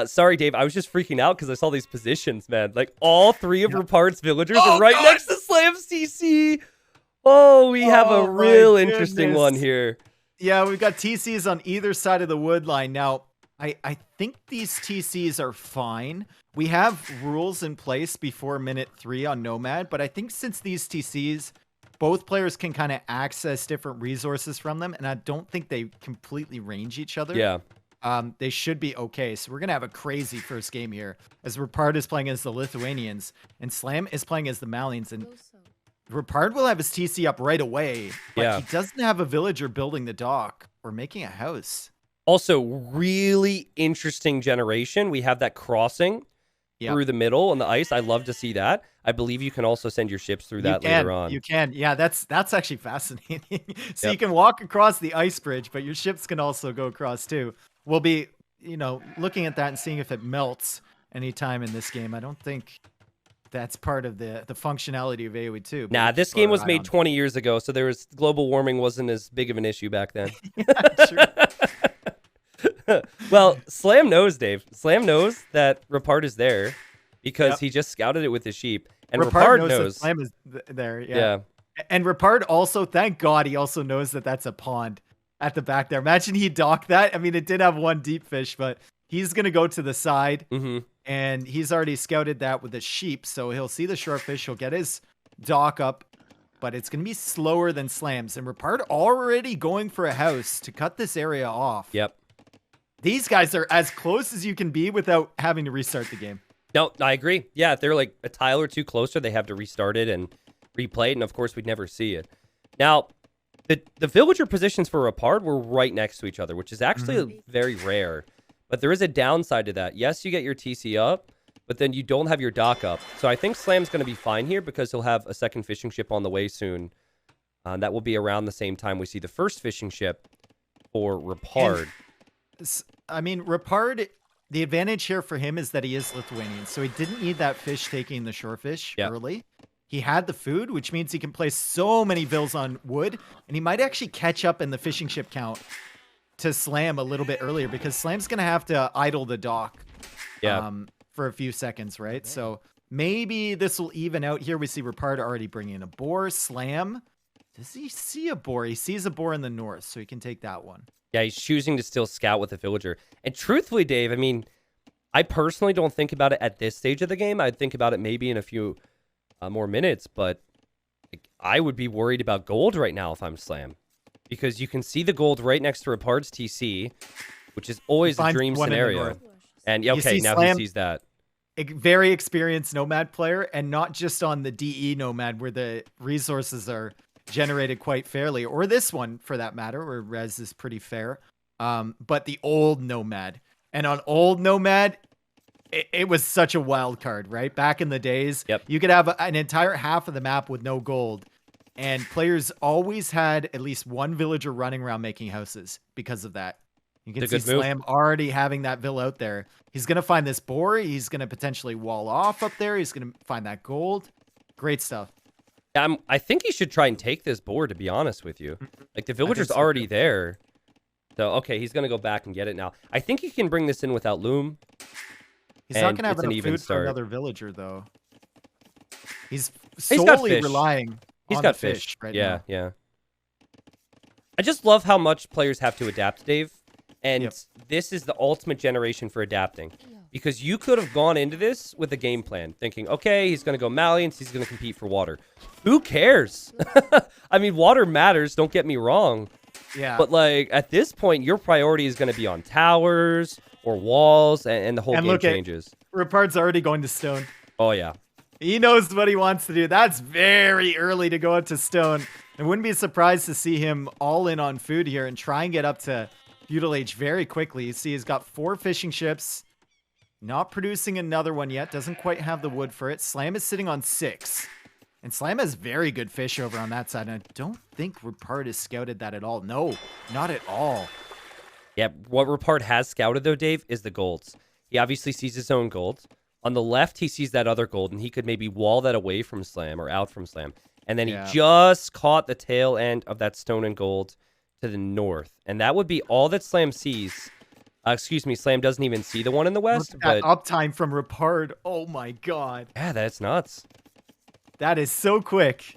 Sorry, Dave. I was just freaking out because I saw these positions, man. Like, all three of Repard's villagers are right next to Slam's TC. Oh, we have a real interesting one here. Yeah, we've got TCs on either side of the wood line. Now, I think these TCs are fine. We have rules in place before minute 3 on Nomad, but I think since these TCs, both players can kind of access different resources from them, and I don't think they completely range each other. Yeah. They should be okay. So we're going to have a crazy first game here as Repard is playing as the Lithuanians and Slam is playing as the Malians. And Repard will have his TC up right away, but he doesn't have a villager building the dock or making a house. Also, really interesting generation. We have that crossing through the middle on the ice. I love to see that. I believe you can also send your ships through that later on. You can. Yeah, that's actually fascinating. So you can walk across the ice bridge, but your ships can also go across too. We'll be, looking at that and seeing if it melts anytime in this game. I don't think that's part of the functionality of AoE 2. Nah, this game was made 20 years ago, so global warming wasn't as big of an issue back then. Well, Slam knows, Dave. Slam knows that Repard is there because he just scouted it with his sheep. And Repard knows that Slam is there. Yeah. And Repard also, thank God, he also knows that that's a pond at the back there. Imagine he docked that. I mean, it did have one deep fish, but he's going to go to the side. And he's already scouted that with the sheep. So he'll see the short fish. He'll get his dock up. But it's going to be slower than Slam's. And Repard already going for a house to cut this area off. Yep. These guys are as close as you can be without having to restart the game. No, I agree. Yeah, if they're like a tile or two closer, they have to restart it and replay it. And of course, we'd never see it. Now, the villager positions for Repard were right next to each other, which is actually very rare. But there is a downside to that. Yes, you get your TC up, but then you don't have your dock up. So I think Slam's going to be fine here because he'll have a second fishing ship on the way soon. That will be around the same time we see the first fishing ship for Repard. I mean, Repard, the advantage here for him is that he is Lithuanian. So he didn't need that fish taking the shore fish early. He had the food, which means he can place so many vills on wood. And he might actually catch up in the fishing ship count to Slam a little bit earlier because Slam's going to have to idle the dock for a few seconds, right? So maybe this will even out here. We see Repard already bringing a boar. Slam, does he see a boar? He sees a boar in the north, so he can take that one. Yeah, he's choosing to still scout with a villager. And truthfully, Dave, I mean, I personally don't think about it at this stage of the game. I'd think about it maybe in a few more minutes, but I would be worried about gold right now if I'm Slam. Because you can see the gold right next to Repard's TC, which is always a dream scenario. And okay, now Slam, he sees that. A very experienced Nomad player, and not just on the DE Nomad where the resources are generated quite fairly, or this one for that matter, where res is pretty fair. But the old Nomad. And on old Nomad, it was such a wild card, right? Back in the days, you could have an entire half of the map with no gold. And players always had at least one villager running around making houses because of that. You can see Slam already having that villa out there. He's going to find this boar. He's going to potentially wall off up there. He's going to find that gold. Great stuff. I think he should try and take this boar, to be honest with you. Like, the villager's already there. So, okay, he's going to go back and get it now. I think he can bring this in without loom. He's not going to have enough food for another villager, though. He's solely relying He's got fish right now. Yeah. I just love how much players have to adapt, Dave. And this is the ultimate generation for adapting. Because you could have gone into this with a game plan, thinking, okay, he's going to go Malians, he's going to compete for water. Who cares? I mean, water matters, don't get me wrong. Yeah. But, like, at this point, your priority is going to be on towers or walls, and the whole game changes. Repard's already going to stone. Oh, yeah. He knows what he wants to do. That's very early to go into stone. I wouldn't be surprised to see him all in on food here and try and get up to feudal age very quickly. You see he's got 4 fishing ships. Not producing another one yet. Doesn't quite have the wood for it. Slam is sitting on 6. And Slam has very good fish over on that side. And I don't think Repard has scouted that at all. No, not at all. Yeah, what Repard has scouted, though, Dave, is the golds. He obviously sees his own golds. On the left, he sees that other gold, and he could maybe wall that away from Slam or out from Slam. And then he just caught the tail end of that stone and gold to the north. And that would be all that Slam sees Excuse me, Slam doesn't even see the one in the west, That but uptime from repard. Oh my god. yeah, that's nuts. That is so quick.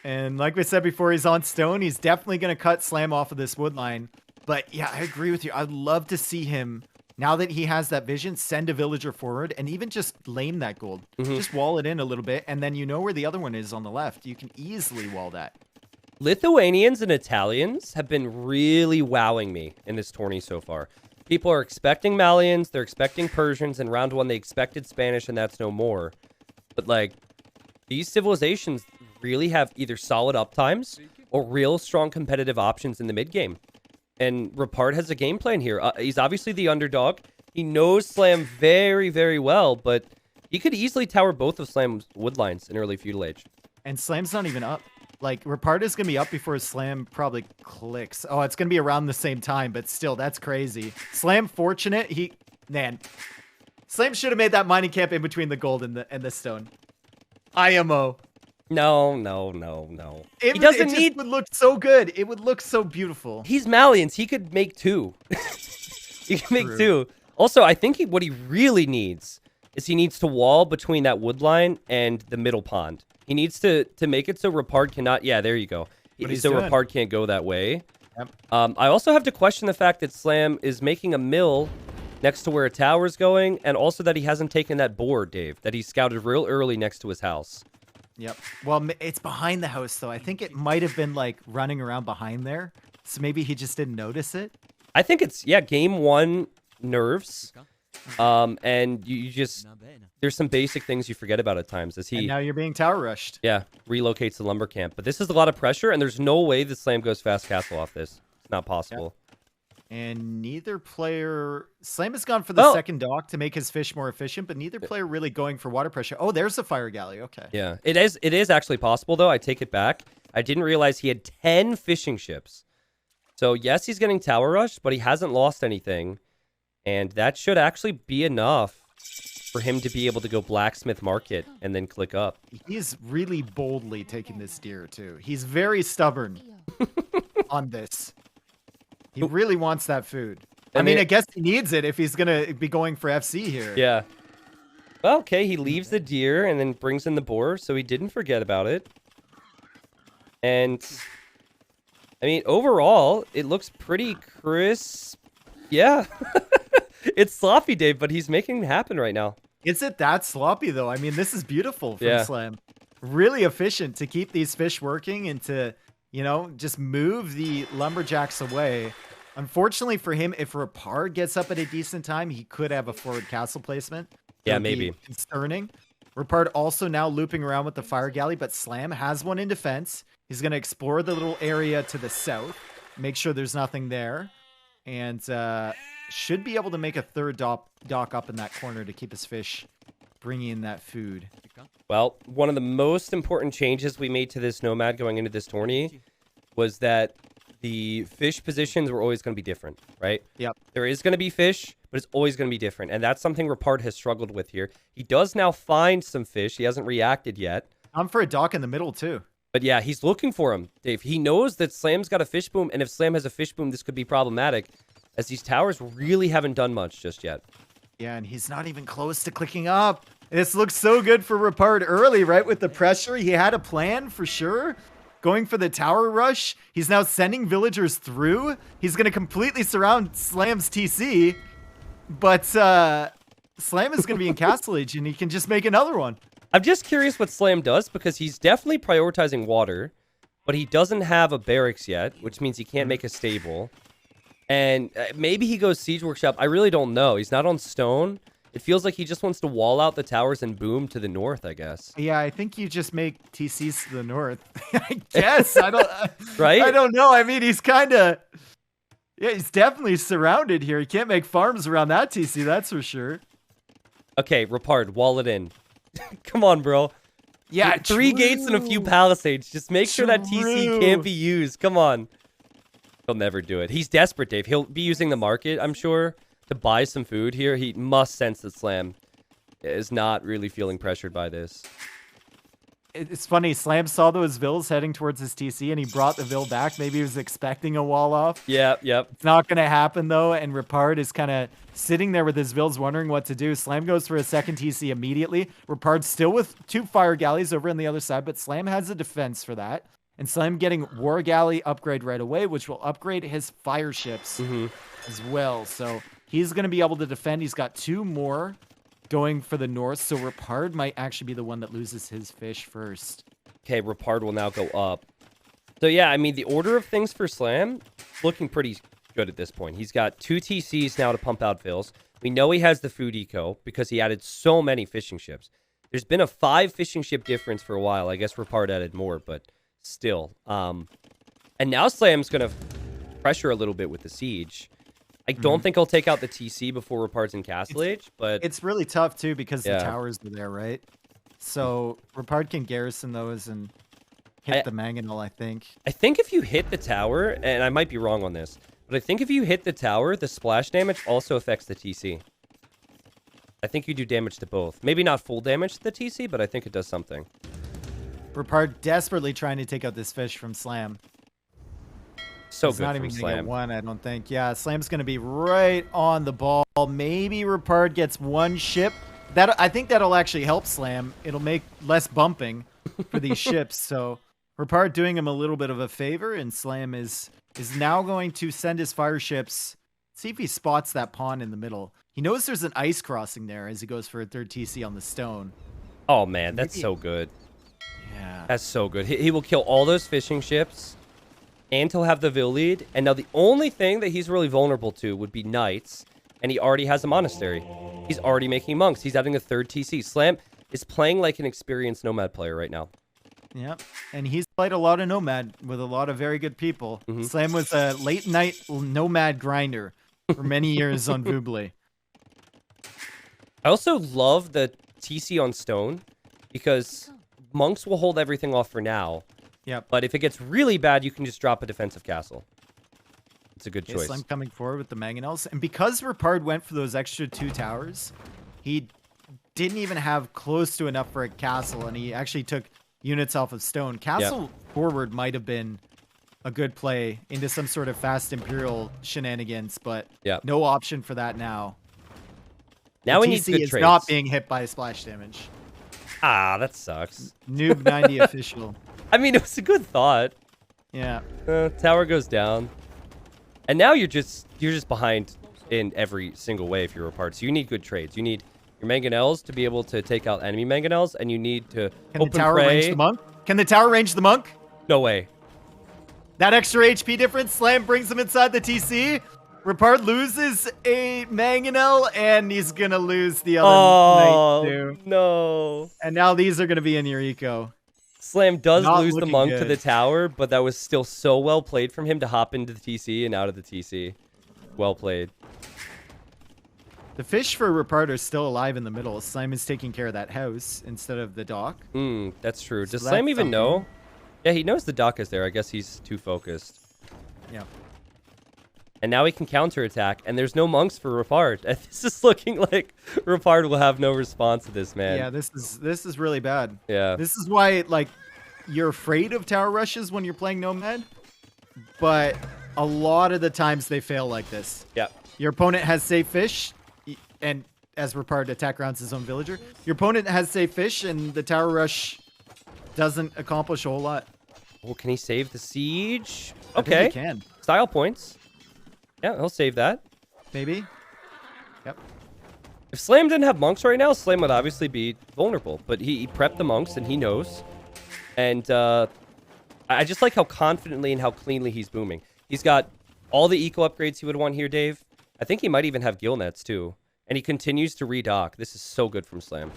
And like we said before, he's on stone. He's definitely going to cut Slam off of this wood line. But yeah, I agree with you. I'd love to see him, now that he has that vision, send a villager forward and even just lane that gold. Just wall it in a little bit. And then you know where the other one is on the left. You can easily wall that. Lithuanians and Italians have been really wowing me in this tourney so far. People are expecting Malians, they're expecting Persians, and round 1 they expected Spanish, and that's no more. But like, these civilizations really have either solid uptimes or real strong competitive options in the mid game. And Repard has a game plan here. He's obviously the underdog. He knows Slam very, very well, but he could easily tower both of Slam's wood lines in early feudal age. And Slam's not even up. Like, Repard is going to be up before Slam probably clicks. Oh, it's going to be around the same time, but still, that's crazy. Slam fortunate. Man. Slam should have made that mining camp in between the gold and the stone. IMO. No. He doesn't need. It would look so good. It would look so beautiful. He's Malians. He could make 2. He can make 2. Also, I think what he really needs is he needs to wall between that wood line and the middle pond. He needs to make it so Repard cannot. Yeah, there you go. So Repard can't go that way. Yep. I also have to question the fact that Slam is making a mill next to where a tower's going, and also that he hasn't taken that board, Dave, that he scouted real early next to his house. Yep. Well, it's behind the house, though. I think it might have been, like, running around behind there. So maybe he just didn't notice it. I think it's, yeah, game 1 nerves. And you just, there's some basic things you forget about at times. As he, and now you're being tower rushed. Yeah, relocates the lumber camp. But this is a lot of pressure, and there's no way the Slam goes fast castle off this. It's not possible. Yeah. And neither player... Slam has gone for the second dock to make his fish more efficient, but neither player really going for water pressure. Oh, there's the fire galley. Okay. Yeah, it is actually possible, though. I take it back. I didn't realize he had 10 fishing ships. So, yes, he's getting tower rushed, but he hasn't lost anything. And that should actually be enough for him to be able to go blacksmith market and then click up. He's really boldly taking this deer, too. He's very stubborn on this. He really wants that food. I mean, I guess he needs it if he's going to be going for FC here. Yeah. Well, okay, he leaves the deer and then brings in the boar, so he didn't forget about it. And, I mean, overall, it looks pretty crisp. Yeah. It's sloppy, Dave, but he's making it happen right now. Is it that sloppy, though? I mean, this is beautiful from Slam. Really efficient to keep these fish working and to, you know, just move the lumberjacks away. Unfortunately for him, if Repard gets up at a decent time, he could have a forward castle placement. Yeah, maybe. Concerning. Repard also now looping around with the fire galley, but Slam has one in defense. He's going to explore the little area to the south, make sure there's nothing there, and should be able to make a third dock up in that corner to keep his fish bringing in that food. Well, one of the most important changes we made to this Nomad going into this tourney was that the fish positions were always going to be different, right? Yep. There is going to be fish, but it's always going to be different. And that's something Repard has struggled with here. He does now find some fish. He hasn't reacted yet. I'm for a dock in the middle, too. But yeah, he's looking for him, Dave. He knows that Slam's got a fish boom, and if Slam has a fish boom, this could be problematic, as these towers really haven't done much just yet. Yeah, and he's not even close to clicking up. This looks so good for Repard early, right? With the pressure, he had a plan for sure. Going for the tower rush. He's now sending villagers through. He's going to completely surround Slam's TC. But Slam is going to be in Castle Age, and he can just make another one. I'm just curious what Slam does, because he's definitely prioritizing water, but he doesn't have a barracks yet, which means he can't make a stable. And maybe he goes Siege Workshop. I really don't know. He's not on stone. It feels like he just wants to wall out the towers and boom to the north, I guess. Yeah, I think you just make TCs to the north. I guess. I don't right? I don't know. I mean, he's kind of... Yeah, he's definitely surrounded here. He can't make farms around that TC, that's for sure. Okay, Repard, wall it in. Come on, bro. Yeah, Three gates and a few palisades. Just make sure that TC can't be used. Come on. He'll never do it. He's desperate, Dave. He'll be using the market, I'm sure, to buy some food here. He must sense that Slam is not really feeling pressured by this. It's funny. Slam saw those vills heading towards his TC, and he brought the vill back. Maybe he was expecting a wall off. Yeah, yep. It's not going to happen, though, and Repard is kind of sitting there with his vills wondering what to do. Slam goes for a second TC immediately. Repard still with 2 fire galleys over on the other side, but Slam has a defense for that. And Slam getting War Galley upgrade right away, which will upgrade his fire ships as well. So he's going to be able to defend. He's got 2 more going for the north, so Repard might actually be the one that loses his fish first. Okay, Repard will now go up. So yeah, I mean, the order of things for Slam, looking pretty good at this point. He's got 2 TCs now to pump out fills. We know he has the food eco because he added so many fishing ships. There's been a 5 fishing ship difference for a while. I guess Repard added more, but still. And now Slam's going to pressure a little bit with the siege. I don't think he'll take out the TC before Repard's in Castle Age, but... It's really tough, too, because the towers are there, right? So Repard can garrison those and hit the Mangonel, I think. I think if you hit the tower, and I might be wrong on this, but I think if you hit the tower, the splash damage also affects the TC. I think you do damage to both. Maybe not full damage to the TC, but I think it does something. Repard desperately trying to take out this fish from Slam. So He's good not from even going to Slam. get one, I don't think. Yeah, Slam's going to be right on the ball. Maybe Repard gets 1 ship. I think that'll actually help Slam. It'll make less bumping for these ships. So Repard doing him a little bit of a favor, and Slam is now going to send his fire ships. See if he spots that pawn in the middle. He knows there's an ice crossing there as he goes for a 3rd TC on the stone. Oh, man, that's so good. Yeah. That's so good. He will kill all those fishing ships, and he'll have the Vill lead. And now the only thing that he's really vulnerable to would be knights, and he already has a monastery. He's already making monks. He's adding a 3rd TC. Slam is playing like an experienced Nomad player right now. Yep, and he's played a lot of Nomad with a lot of very good people. Slam was a late night Nomad grinder for many years on Vuble. I also love the TC on stone because monks will hold everything off for now. Yep. But if it gets really bad, you can just drop a defensive castle. It's a good choice. Slam coming forward with the Mangonels. And because Repard went for those extra 2 towers, he didn't even have close to enough for a castle, and he actually took units off of stone. Castle forward might have been a good play into some sort of fast Imperial shenanigans, but no option for that now. Now we TC need good is trades. not being hit by splash damage. Ah, that sucks. Noob 90 official. I mean, it was a good thought. Yeah. Tower goes down. And now you're just behind in every single way if you're a part. So you need good trades. You need your Mangonels to be able to take out enemy Mangonels, and you need to Can the tower range the monk? Can the tower range the monk? No way. That extra HP difference, Slam brings him inside the TC. Repard loses a Mangonel, and he's going to lose the other knight too. No. And now these are going to be in your eco. Slam does Not lose the looking monk good. to the tower, but that was still so well played from him to hop into the TC and out of the TC. Well played. The fish for Repard are still alive in the middle. Slam is taking care of that house instead of the dock. That's true. Does So Slam that's even something. know? Yeah, he knows the dock is there. I guess he's too focused. Yeah. And now he can counterattack, and there's no monks for Repard. And this is looking like Repard will have no response to this, man. Yeah, this is really bad. Yeah. This is why, like, you're afraid of tower rushes when you're playing Nomad, but a lot of the times they fail like this. Yeah. Your opponent has safe fish, and as Repard attack rounds his own villager, your opponent has safe fish, and the tower rush doesn't accomplish a whole lot. Oh, can he save the siege? I think Okay. he can. Style points. Yeah, he'll save that. Maybe. Yep. If Slam didn't have monks right now, Slam would obviously be vulnerable. But he prepped the monks, and he knows. And I just like how confidently and how cleanly he's booming. He's got all the eco upgrades he would want here, Dave. I think he might even have gill nets, too. And he continues to redock. This is so good from Slam.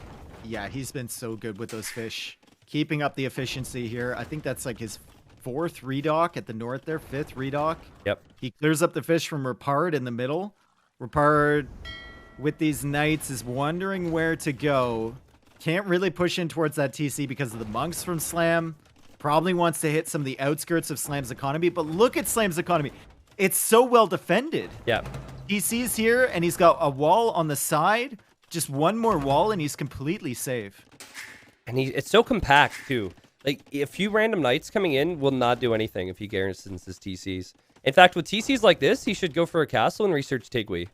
Yeah, he's been so good with those fish. Keeping up the efficiency here. I think that's like his 4th redock at the north there. 5th redock. Yep. He clears up the fish from Repard in the middle. Repard, with these knights, is wondering where to go. Can't really push in towards that TC because of the monks from Slam. Probably wants to hit some of the outskirts of Slam's economy. But look at Slam's economy. It's so well defended. Yeah. TC's here, and he's got a wall on the side. Just one more wall, and he's completely safe. And it's so compact, too. Like, a few random knights coming in will not do anything if he garrisons his TCs. In fact, with TCs like this, he should go for a castle and research Tigui.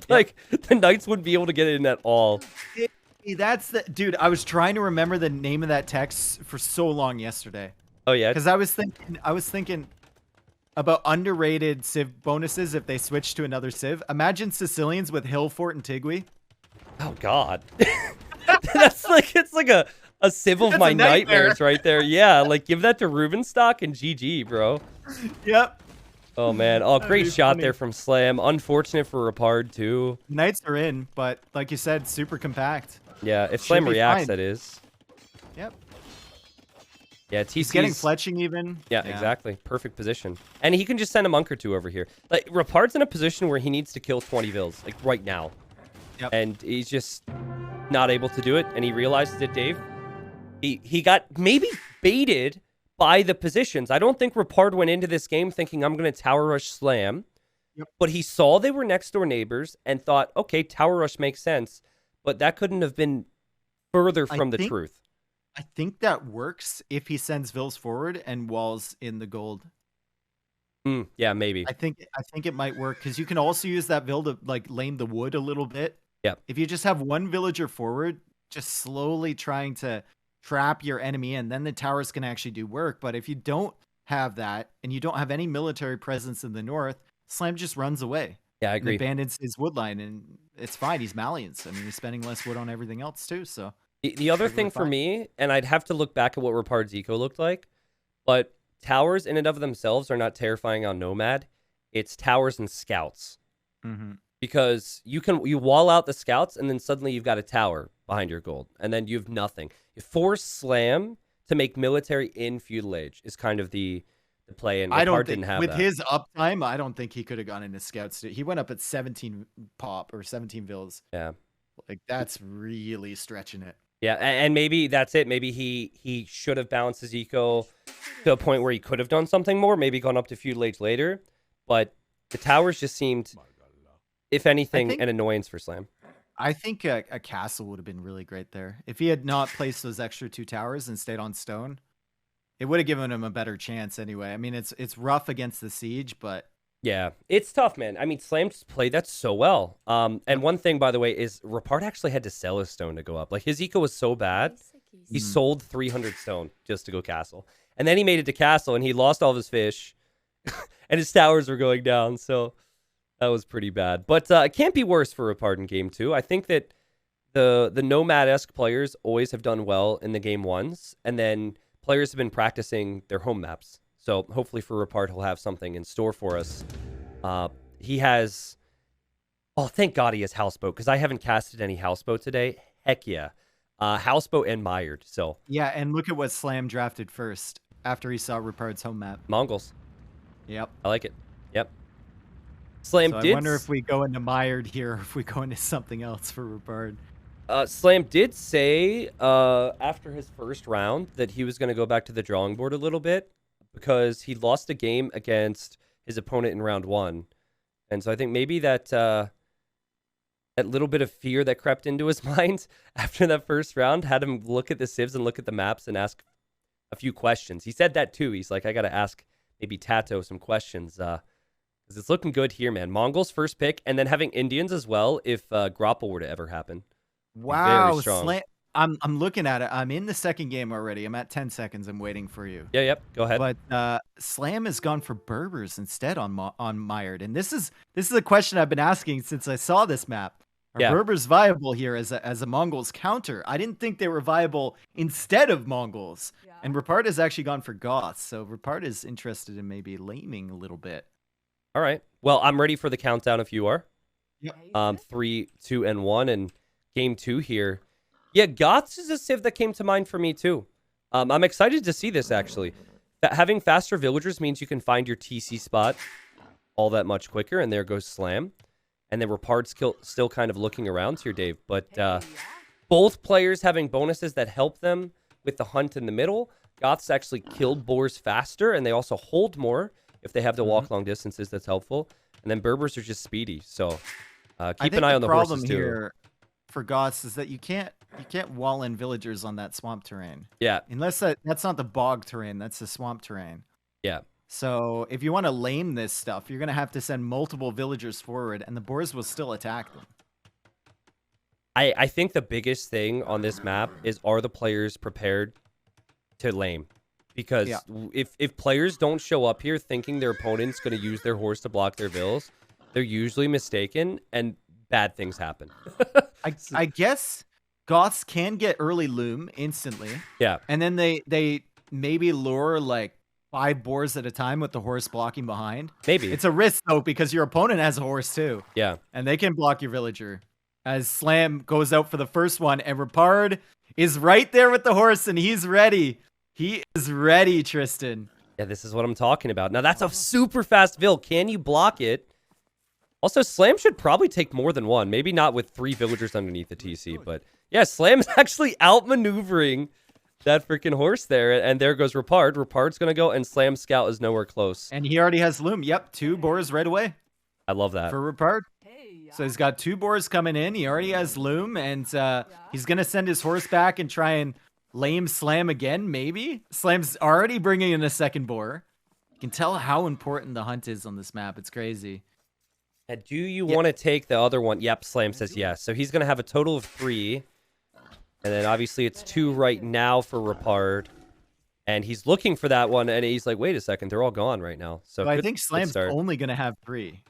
Like, the knights wouldn't be able to get in at all. That's the dude. I was trying to remember the name of that text for so long yesterday. Oh yeah, because I was thinking about underrated Civ bonuses if they switch to another Civ. Imagine Sicilians with Hill Fort and Tigui. Oh God, it's like a Civ of my nightmares right there. Yeah, like give that to Rubenstock and GG, bro. Yep. Oh man, great shot there from Slam. Unfortunate for Repard too. Knights are in, but like you said, super compact. Yeah, if Slam reacts, that is. Yep. Yeah, TC's He's getting fletching even. Yeah, exactly. Perfect position. And he can just send a monk or two over here. Like, Repard's in a position where he needs to kill 20 vills, like, right now. Yep. And he's just not able to do it, and he realizes it, Dave. He got maybe baited by the positions. I don't think Repard went into this game thinking, I'm going to tower rush Slam. Yep. But he saw they were next-door neighbors and thought, okay, tower rush makes sense. But that couldn't have been further from the truth. I think that works if he sends vills forward and walls in the gold. Yeah, maybe. I think it might work because you can also use that vill to like lane the wood a little bit. Yeah. If you just have one villager forward, just slowly trying to trap your enemy in, then the towers can actually do work. But if you don't have that and you don't have any military presence in the north, Slam just runs away. Yeah, I agree. And abandons his wood line, and it's fine. He's Malians. I mean, he's spending less wood on everything else too. So the other thing for me, and I'd have to look back at what Repard's eco looked like, but towers in and of themselves are not terrifying on Nomad. It's towers and scouts. Because you wall out the scouts, and then suddenly you've got a tower behind your gold, and then you have nothing. You force Slam to make military in feudal age is kind of the play, and Repard didn't have with that. his uptime, I don't think he could have gone into scouts. He went up at 17 pop or 17 vills. Yeah, like that's really stretching it. Yeah, and maybe that's it. Maybe he should have balanced his eco to a point where he could have done something more, maybe gone up to feudal age later. But the towers just seemed, if anything, an annoyance for Slam. I think a castle would have been really great there. If he had not placed those extra 2 towers and stayed on stone, it would have given him a better chance anyway. I mean, it's rough against the siege, but... Yeah, it's tough, man. I mean, Slam just played that so well. And one thing, by the way, is Repard actually had to sell his stone to go up. Like, his eco was so bad, he sold 300 stone just to go castle. And then he made it to castle, and he lost all of his fish, and his towers were going down, so that was pretty bad. But it can't be worse for Repard in Game 2. I think that the Nomad-esque players always have done well in the Game 1s, and then players have been practicing their home maps. So hopefully for Repard, he'll have something in store for us. He has... Oh, thank God he has Houseboat, because I haven't casted any Houseboat today. Heck yeah. Houseboat and Mired, so... Yeah, and look at what Slam drafted first, after he saw Repard's home map. Mongols. Yep. I like it. Yep. Slam so did... I wonder if we go into Mired here, or if we go into something else for Repard. Slam did say after his first round that he was going to go back to the drawing board a little bit, because he lost a game against his opponent in round 1. And so I think maybe that that little bit of fear that crept into his mind after that first round had him look at the civs and look at the maps and ask a few questions. He said that too. He's like, I got to ask maybe Tato some questions, because it's looking good here, man. Mongols first pick, and then having Indians as well if Grapple were to ever happen. Wow, very strong. I'm looking at it. I'm in the second game already. I'm at 10 seconds. I'm waiting for you. Yeah, yep. Go ahead. But Slam has gone for Berbers instead on Mired, and this is a question I've been asking since I saw this map. Are Berbers viable here as a Mongols counter? I didn't think they were viable instead of Mongols. Yeah. And Repard has actually gone for Goths, so Repard is interested in maybe laning a little bit. All right. Well, I'm ready for the countdown if you are. Yep. 3, 2, and 1, and game 2 here. Yeah, Goths is a civ that came to mind for me too. I'm excited to see this actually. Having faster villagers means you can find your TC spot all that much quicker, and there goes Slam. And then Repard's still kind of looking around here, Dave. But both players having bonuses that help them with the hunt in the middle. Goths actually kill boars faster, and they also hold more if they have to walk long distances. That's helpful. And then Berbers are just speedy. So keep an eye on the horses too. Here for Goths is that you can't You can't wall in villagers on that swamp terrain. Yeah. Unless that's not the bog terrain, that's the swamp terrain. Yeah. So if you want to lame this stuff, you're going to have to send multiple villagers forward, and the boars will still attack them. I think the biggest thing on this map is, are the players prepared to lame? Because if players don't show up here thinking their opponent's going to use their horse to block their vills, they're usually mistaken, and bad things happen. I guess Goths can get early loom instantly. Yeah. And then they maybe lure like 5 boars at a time with the horse blocking behind. Maybe. It's a risk, though, because your opponent has a horse, too. Yeah. And they can block your villager. As Slam goes out for the first one, and Repard is right there with the horse, and he's ready. He is ready, Tristan. Yeah, this is what I'm talking about. Now, that's a super fast vill. Can you block it? Also, Slam should probably take more than one. Maybe not with 3 villagers underneath the TC, but yeah, Slam is actually outmaneuvering that freaking horse there, and there goes Repard. Repard's going to go, and Slam Scout is nowhere close. And he already has loom. Yep, 2 boars right away. I love that. For Repard. So he's got 2 boars coming in. He already has loom, and he's going to send his horse back and try and lame Slam again, maybe? Slam's already bringing in a second boar. You can tell how important the hunt is on this map. It's crazy. And do you want to take the other one? Yep, Slam says yes. So he's going to have a total of 3. And then obviously it's 2 right now for Repard. And he's looking for that one, and he's like, wait a second, they're all gone right now. So I think Slam's only going to have 3.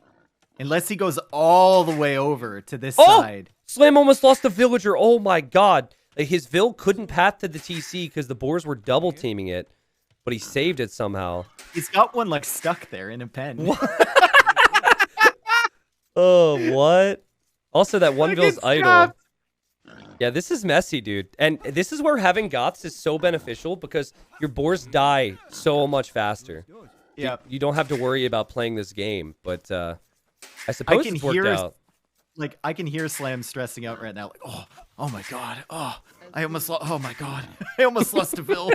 Unless he goes all the way over to this side. Slam almost lost a villager. Oh my god. Like, his vill couldn't path to the TC because the boars were double teaming it. But he saved it somehow. He's got one like stuck there in a pen. What? Oh, what? Also, that one vill's idle. Yeah, this is messy, dude. And this is where having Goths is so beneficial because your boars die so much faster. Yeah. You don't have to worry about playing this game, but I suppose it's worked out. Like, I can hear Slam stressing out right now. Like, oh my god. Oh my god. I almost lost a vill.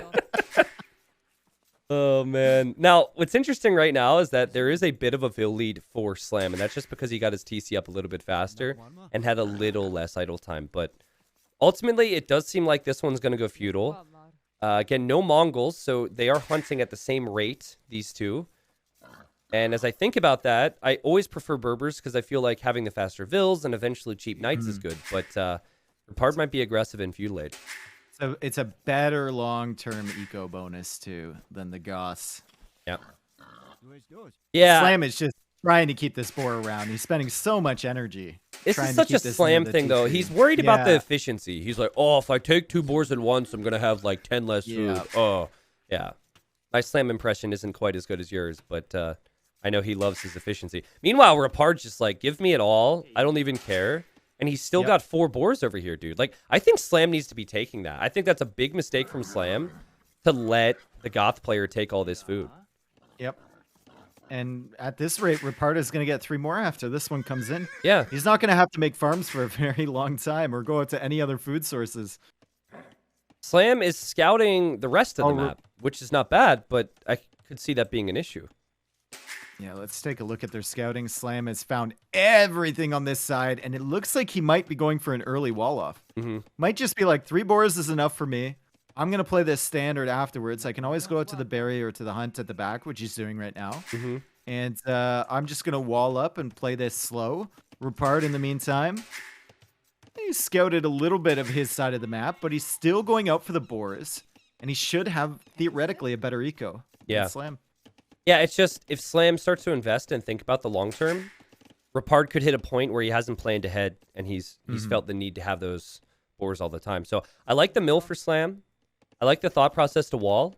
Oh, man. Now, what's interesting right now is that there is a bit of a vill lead for Slam, and that's just because he got his TC up a little bit faster and had a little less idle time. But ultimately, it does seem like this one's going to go feudal. Again, no Mongols, so they are hunting at the same rate, these two. And as I think about that, I always prefer Berbers because I feel like having the faster vills and eventually cheap knights is good. But Repard might be aggressive in feudal age. So it's a better long-term eco bonus, too, than the Goths. Yeah. Yeah. Slam is just trying to keep this boar around. He's spending so much energy. This is such a Slam thing, though. He's worried about the efficiency. He's like, oh, if I take 2 boars at once, I'm going to have like 10 less food. Oh, yeah. My Slam impression isn't quite as good as yours, but I know he loves his efficiency. Meanwhile, Repard's just like, give me it all. I don't even care. And he's still got 4 boars over here, dude. Like, I think Slam needs to be taking that. I think that's a big mistake from Slam to let the Goth player take all this food. Yep. And at this rate, Repard is going to get 3 more after this one comes in. Yeah. He's not going to have to make farms for a very long time or go out to any other food sources. Slam is scouting the rest of the map, which is not bad, but I could see that being an issue. Yeah, let's take a look at their scouting. Slam has found everything on this side, and it looks like he might be going for an early wall-off. Might just be like, 3 boars is enough for me. I'm going to play this standard afterwards. I can always go out to the berry or to the hunt at the back, which he's doing right now. And I'm just going to wall up and play this slow. Repard, in the meantime, he scouted a little bit of his side of the map, but he's still going out for the boars. And he should have, theoretically, a better eco than Slam. Yeah, it's just, if Slam starts to invest and think about the long term, Repard could hit a point where he hasn't planned ahead, and he's felt the need to have those boars all the time. So I like the mill for Slam. I like the thought process to wall,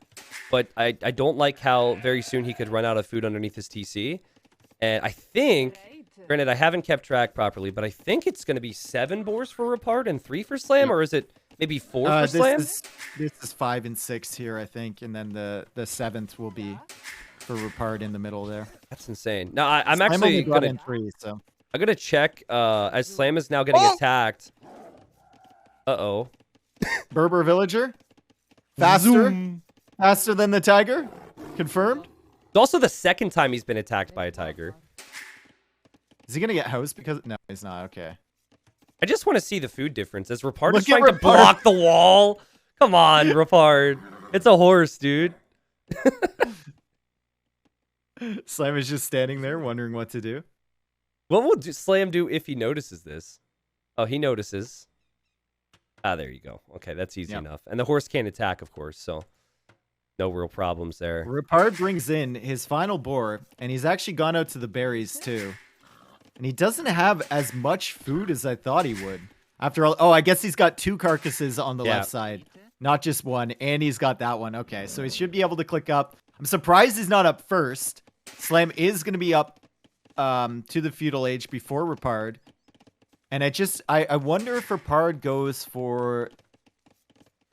but I don't like how very soon he could run out of food underneath his TC. And I think, granted, I haven't kept track properly, but I think it's going to be 7 boars for Repard and 3 for Slam, or is it maybe 4 for Slam? This is 5 and 6 here, I think, and then the 7th will be for Repard in the middle there. That's insane. No, I'm actually going to 3, so I'm going to check as Slam is now getting attacked. Uh-oh. Berber villager? Faster? Faster than the tiger? Confirmed? It's also the second time he's been attacked by a tiger. Is he going to get housed because... No, he's not. Okay. I just want to see the food difference. As Repard is Look at trying to Repard. block the wall. Come on, Repard. It's a horse, dude. Slam is just standing there wondering what to do. What will Slam do if he notices this? Oh, he notices. Ah, there you go. Okay, that's easy enough. And the horse can't attack, of course, so no real problems there. Repard brings in his final boar, and he's actually gone out to the berries too. And he doesn't have as much food as I thought he would. After all, oh, I guess he's got 2 carcasses on the left side, not just one, and he's got that one. Okay, so he should be able to click up. I'm surprised he's not up first. Slam is going to be up to the feudal age before Repard. And I wonder if Repard goes for...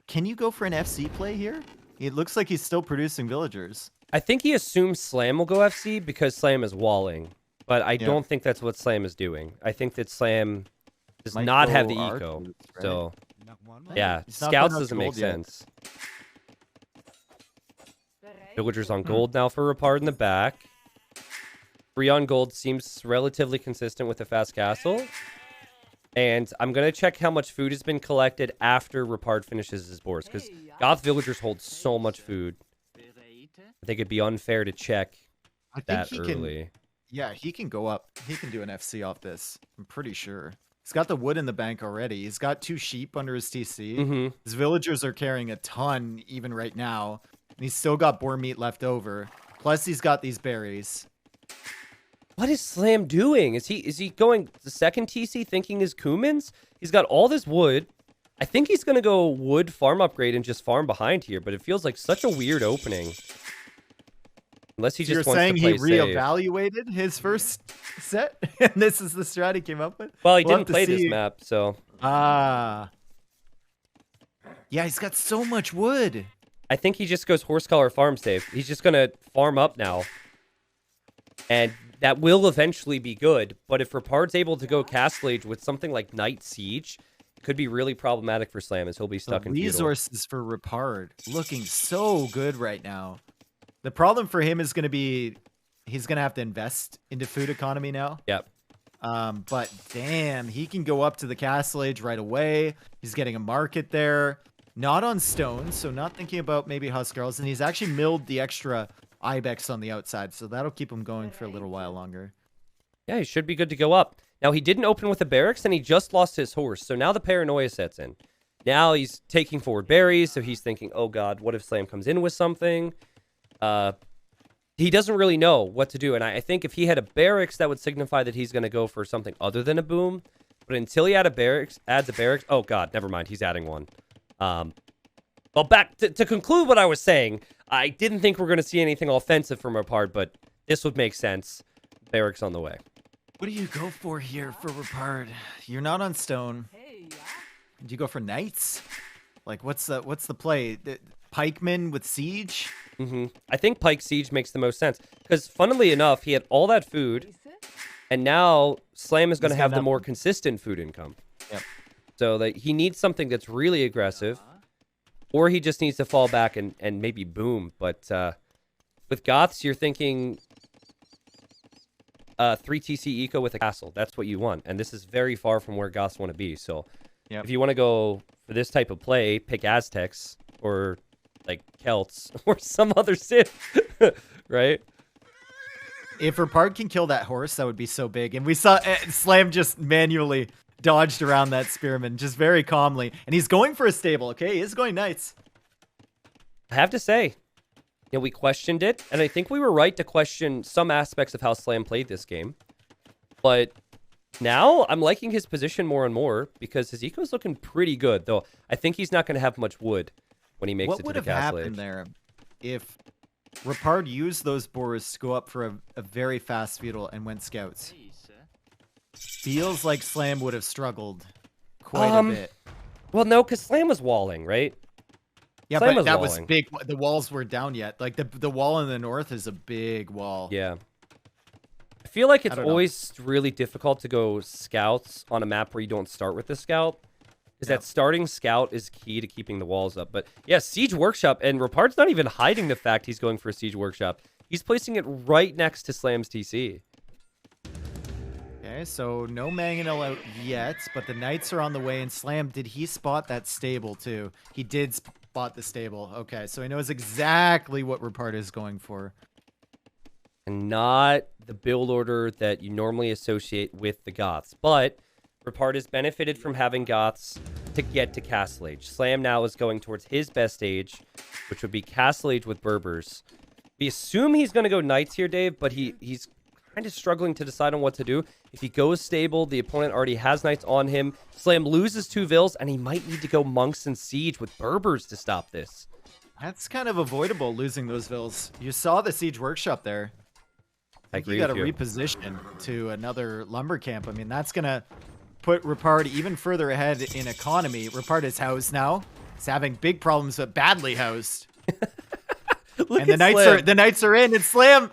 Can you go for an FC play here? It looks like he's still producing villagers. I think he assumes Slam will go FC because Slam is walling. But I don't think that's what Slam is doing. I think that Slam does not have the eco. Right? So, yeah, Scouts doesn't make sense. Villagers on gold now for Repard in the back. 3 on gold seems relatively consistent with the fast castle. And I'm going to check how much food has been collected after Repard finishes his boars. Because Goth villagers hold so much food. I think it'd be unfair to check that early. Yeah, he can go up. He can do an FC off this. I'm pretty sure. He's got the wood in the bank already. He's got 2 sheep under his TC. His villagers are carrying a ton even right now. And he's still got boar meat left over. Plus, he's got these berries. What is Slam doing? Is he going the second TC thinking his Kumans? He's got all this wood. I think he's going to go wood farm upgrade and just farm behind here, but it feels like such a weird opening. Unless he just wants to play safe. You're saying he reevaluated his first set, and this is the strat he came up with? Well, he didn't play this map, so... Ah. Yeah, he's got so much wood. I think he just goes horse collar farm safe. He's just going to farm up now. And that will eventually be good, but if Repard's able to go Castle Age with something like Night Siege, it could be really problematic for Slam as he'll be stuck in feudal. Resources for Repard looking so good right now. The problem for him is going to be he's going to have to invest into food economy now. Yep. But damn, he can go up to the Castle Age right away. He's getting a market there. Not on stone, so not thinking about maybe Huskarls. And he's actually milled the extra Ibex on the outside, so that'll keep him going for a little while longer. Yeah, he should be good to go up. Now, he didn't open with a barracks, and he just lost his horse, so now the paranoia sets in. Now he's taking forward berries, so he's thinking, oh god, what if Slam comes in with something? He doesn't really know what to do, and I think if he had a barracks, that would signify that he's going to go for something other than a boom. But until he adds a barracks, oh god, never mind, he's adding one. Well, back to conclude what I was saying, I didn't think we're going to see anything offensive from Repard, but this would make sense. Barracks on the way. What do you go for here for Repard? You're not on stone. Do you go for knights? Like, what's the play? Pikemen with siege? I think Pike Siege makes the most sense. Because, funnily enough, he had all that food, and now Slam is going to have the more consistent food income. Yep. So that he needs something that's really aggressive. Or he just needs to fall back and maybe boom. But with Goths, you're thinking 3 TC eco with a castle. That's what you want. And this is very far from where Goths want to be. So if you want to go for this type of play, pick Aztecs or like Celts or some other Civ, right? If Repard can kill that horse, that would be so big. And we saw Slam just manually dodged around that spearman just very calmly, and he's going for a stable. Okay, he is going knights. I have to say, we questioned it, and I think we were right to question some aspects of how Slam played this game. But now I'm liking his position more and more because his eco's looking pretty good. Though I think he's not going to have much wood when he makes it to the Castle Age. What would have happened there if Repard used those boars to go up for a very fast feudal and went scouts? Feels like Slam would have struggled quite a bit. Well, no, because Slam was walling, right? Yeah, Slam but that was big. The walls weren't down yet. Like, the wall in the north is a big wall. Yeah. I feel like it's always really difficult to go scouts on a map where you don't start with the scout. Because that starting scout is key to keeping the walls up. But, yeah, Siege Workshop. And Repard's not even hiding the fact he's going for a Siege Workshop. He's placing it right next to Slam's TC. Okay, Okay, so no Mangonel out yet, but the Knights are on the way. And Slam, did he spot that stable too? He did spot the stable. Okay, so he knows exactly what repart is going for. And not the build order that you normally associate with the Goths. But repart has benefited from having Goths to get to Castle Age. Slam now is going towards his best age, which would be Castle Age with Berbers. We assume he's going to go Knights here, Dave, but he's kind of struggling to decide on what to do. If he goes stable, the opponent already has Knights on him. Slam loses 2 Vills, and he might need to go Monks and Siege with Berbers to stop this. That's kind of avoidable, losing those Vills. You saw the Siege Workshop there. I agree you got with to you. reposition to another lumber camp. I mean, that's going to put repart even further ahead in economy. Repart is housed now. He's having big problems, but badly housed. Look And at the Knights are in, and Slam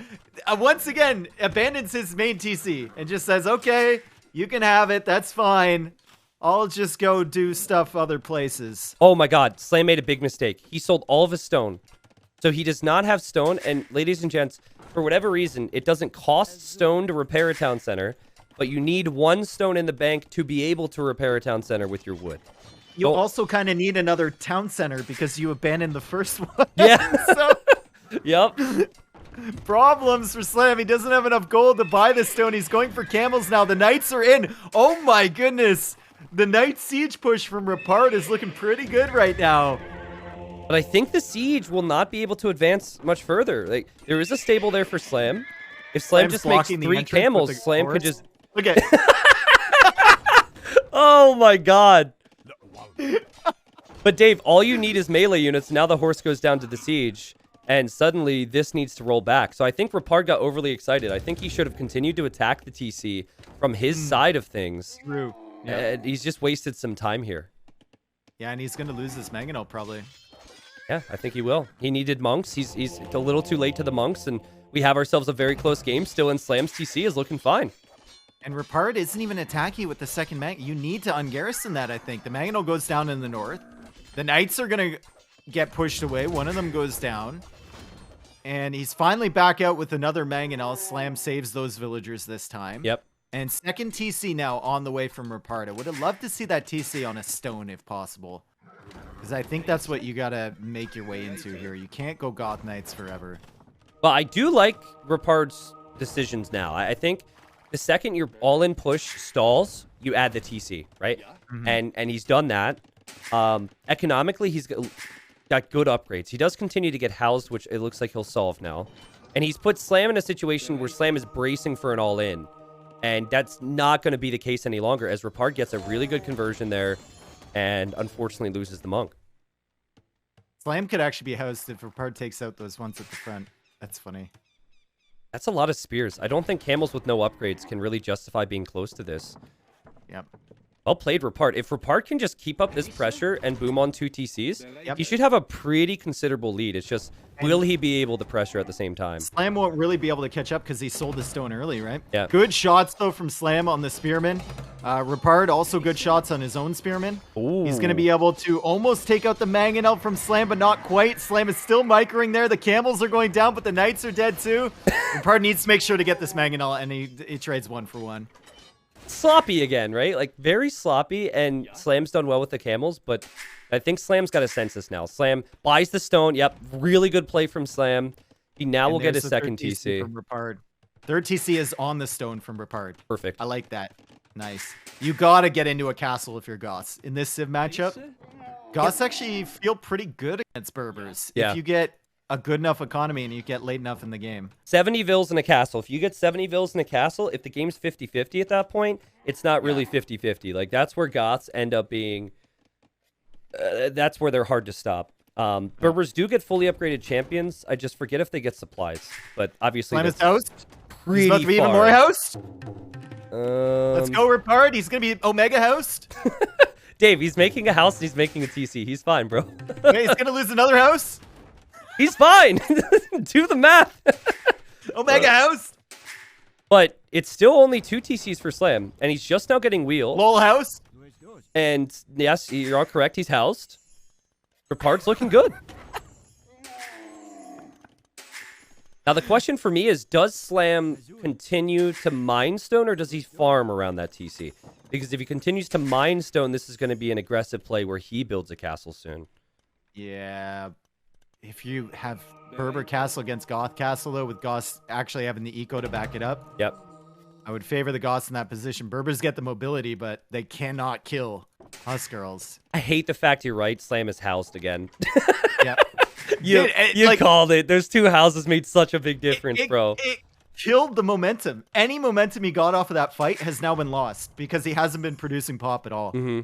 once again abandons his main TC and just says, "Okay, you can have it. That's fine. I'll just go do stuff other places." Oh my God, Slam made a big mistake. He sold all of his stone. So he does not have stone, and ladies and gents, for whatever reason, it doesn't cost stone to repair a town center, but you need 1 stone in the bank to be able to repair a town center with your wood. You also kind of need another town center because you abandoned the first one. Yeah. So Yep. problems for Slam. He doesn't have enough gold to buy the stone. He's going for camels now. The Knights are in. Oh my goodness. The Knight siege push from repart is looking pretty good right now. But I think the siege will not be able to advance much further. Like, there is a stable there for Slam. If Slam Slam's just makes blocking the 3 entrance with camels, the Slam could horse. just... Look at Oh my God. But Dave, all you need is melee units. Now the horse goes down to the siege, and suddenly this needs to roll back. So I think repart got overly excited. I think he should have continued to attack the TC from his side of things. True. Yeah. And he's just wasted some time here. Yeah, and he's going to lose this Mangonel probably. Yeah, I think he will. He needed monks. He's a little too late to the monks, and we have ourselves a very close game still in Slam's TC is looking fine. And repart isn't even attacking with the second mag. You need to ungarrison that, I think. The Mangonel goes down in the north. The Knights are going to get pushed away. One of them goes down. And he's finally back out with another Mangonel. Slam saves those villagers this time. Yep. And second TC now on the way from repart. I would have loved to see that TC on a stone if possible. Because I think that's what you got to make your way into here. You can't go Goth Knights forever. But I do like repart's decisions now. I think the second your all-in push stalls, you add the TC, right? Mm-hmm. And he's done that. Economically, he's got good upgrades. He does continue to get housed, which it looks like he'll solve now. And he's put Slam in a situation where Slam is bracing for an all-in. And that's not going to be the case any longer, as repart gets a really good conversion there and unfortunately loses the monk. Slam could actually be housed if repart takes out those ones at the front. That's funny. That's a lot of spears. I don't think camels with no upgrades can really justify being close to this. Yep. Well played, repart. If repart can just keep up this pressure and boom on 2 TCs, Yep. he should have a pretty considerable lead. It's just, will he be able to pressure at the same time? Slam won't really be able to catch up because he sold the stone early, right? Yeah. Good shots, though, from Slam on the Spearman. Repart, also good shots on his own Spearman. Ooh. He's going to be able to almost take out the Mangonel from Slam, but not quite. Slam is still microing there. The Camels are going down, but the Knights are dead, too. Repart needs to make sure to get this Mangonel, and he trades 1 for 1. Sloppy again, right? Like, very sloppy, and Slam's done well with the camels, but I think Slam's got a census now. Slam buys the stone. Yep, really good play from Slam. He now will get his second TC. From repart. Third TC is on the stone from repart. Perfect. I like that. Nice. You gotta get into a castle if you're Goths. In this Civ matchup, Goths actually feel pretty good against Berbers. Yeah. If you get a good enough economy and you get late enough in the game. 70 Vills in a castle. If you get 70 Vills in a castle, if the game's 50-50 at that point, it's not really 50-50. Like, that's where Goths end up being... that's where they're hard to stop. Berbers do get fully upgraded champions. I just forget if they get supplies. But obviously, Slam is that's housed. pretty He's about to be even far. more housed. Let's Let's go repart. He's gonna be Omega housed. Dave, he's making a house and he's making a TC. He's fine, bro. Okay, he's gonna lose another house. He's fine. Do the math. Omega house. But it's still only 2 TCs for Slam, and he's just now getting wheel. Lol house. And yes, you're all correct. He's housed. Repart's looking good. Now, the question for me is, does Slam continue to mine stone, or does he farm around that TC? Because if he continues to mine stone, this is going to be an aggressive play where he builds a castle soon. Yeah. If you have Berber Castle against Goth Castle, though, with Goth actually having the eco to back it up. Yep. I would favor the Goths in that position. Berbers get the mobility, but they cannot kill Huskarls. I hate the fact you're right. Slam is housed again. Yeah. You like, called it. Those two houses made such a big difference, bro. It killed the momentum. Any momentum he got off of that fight has now been lost because he hasn't been producing pop at all. Mm-hmm.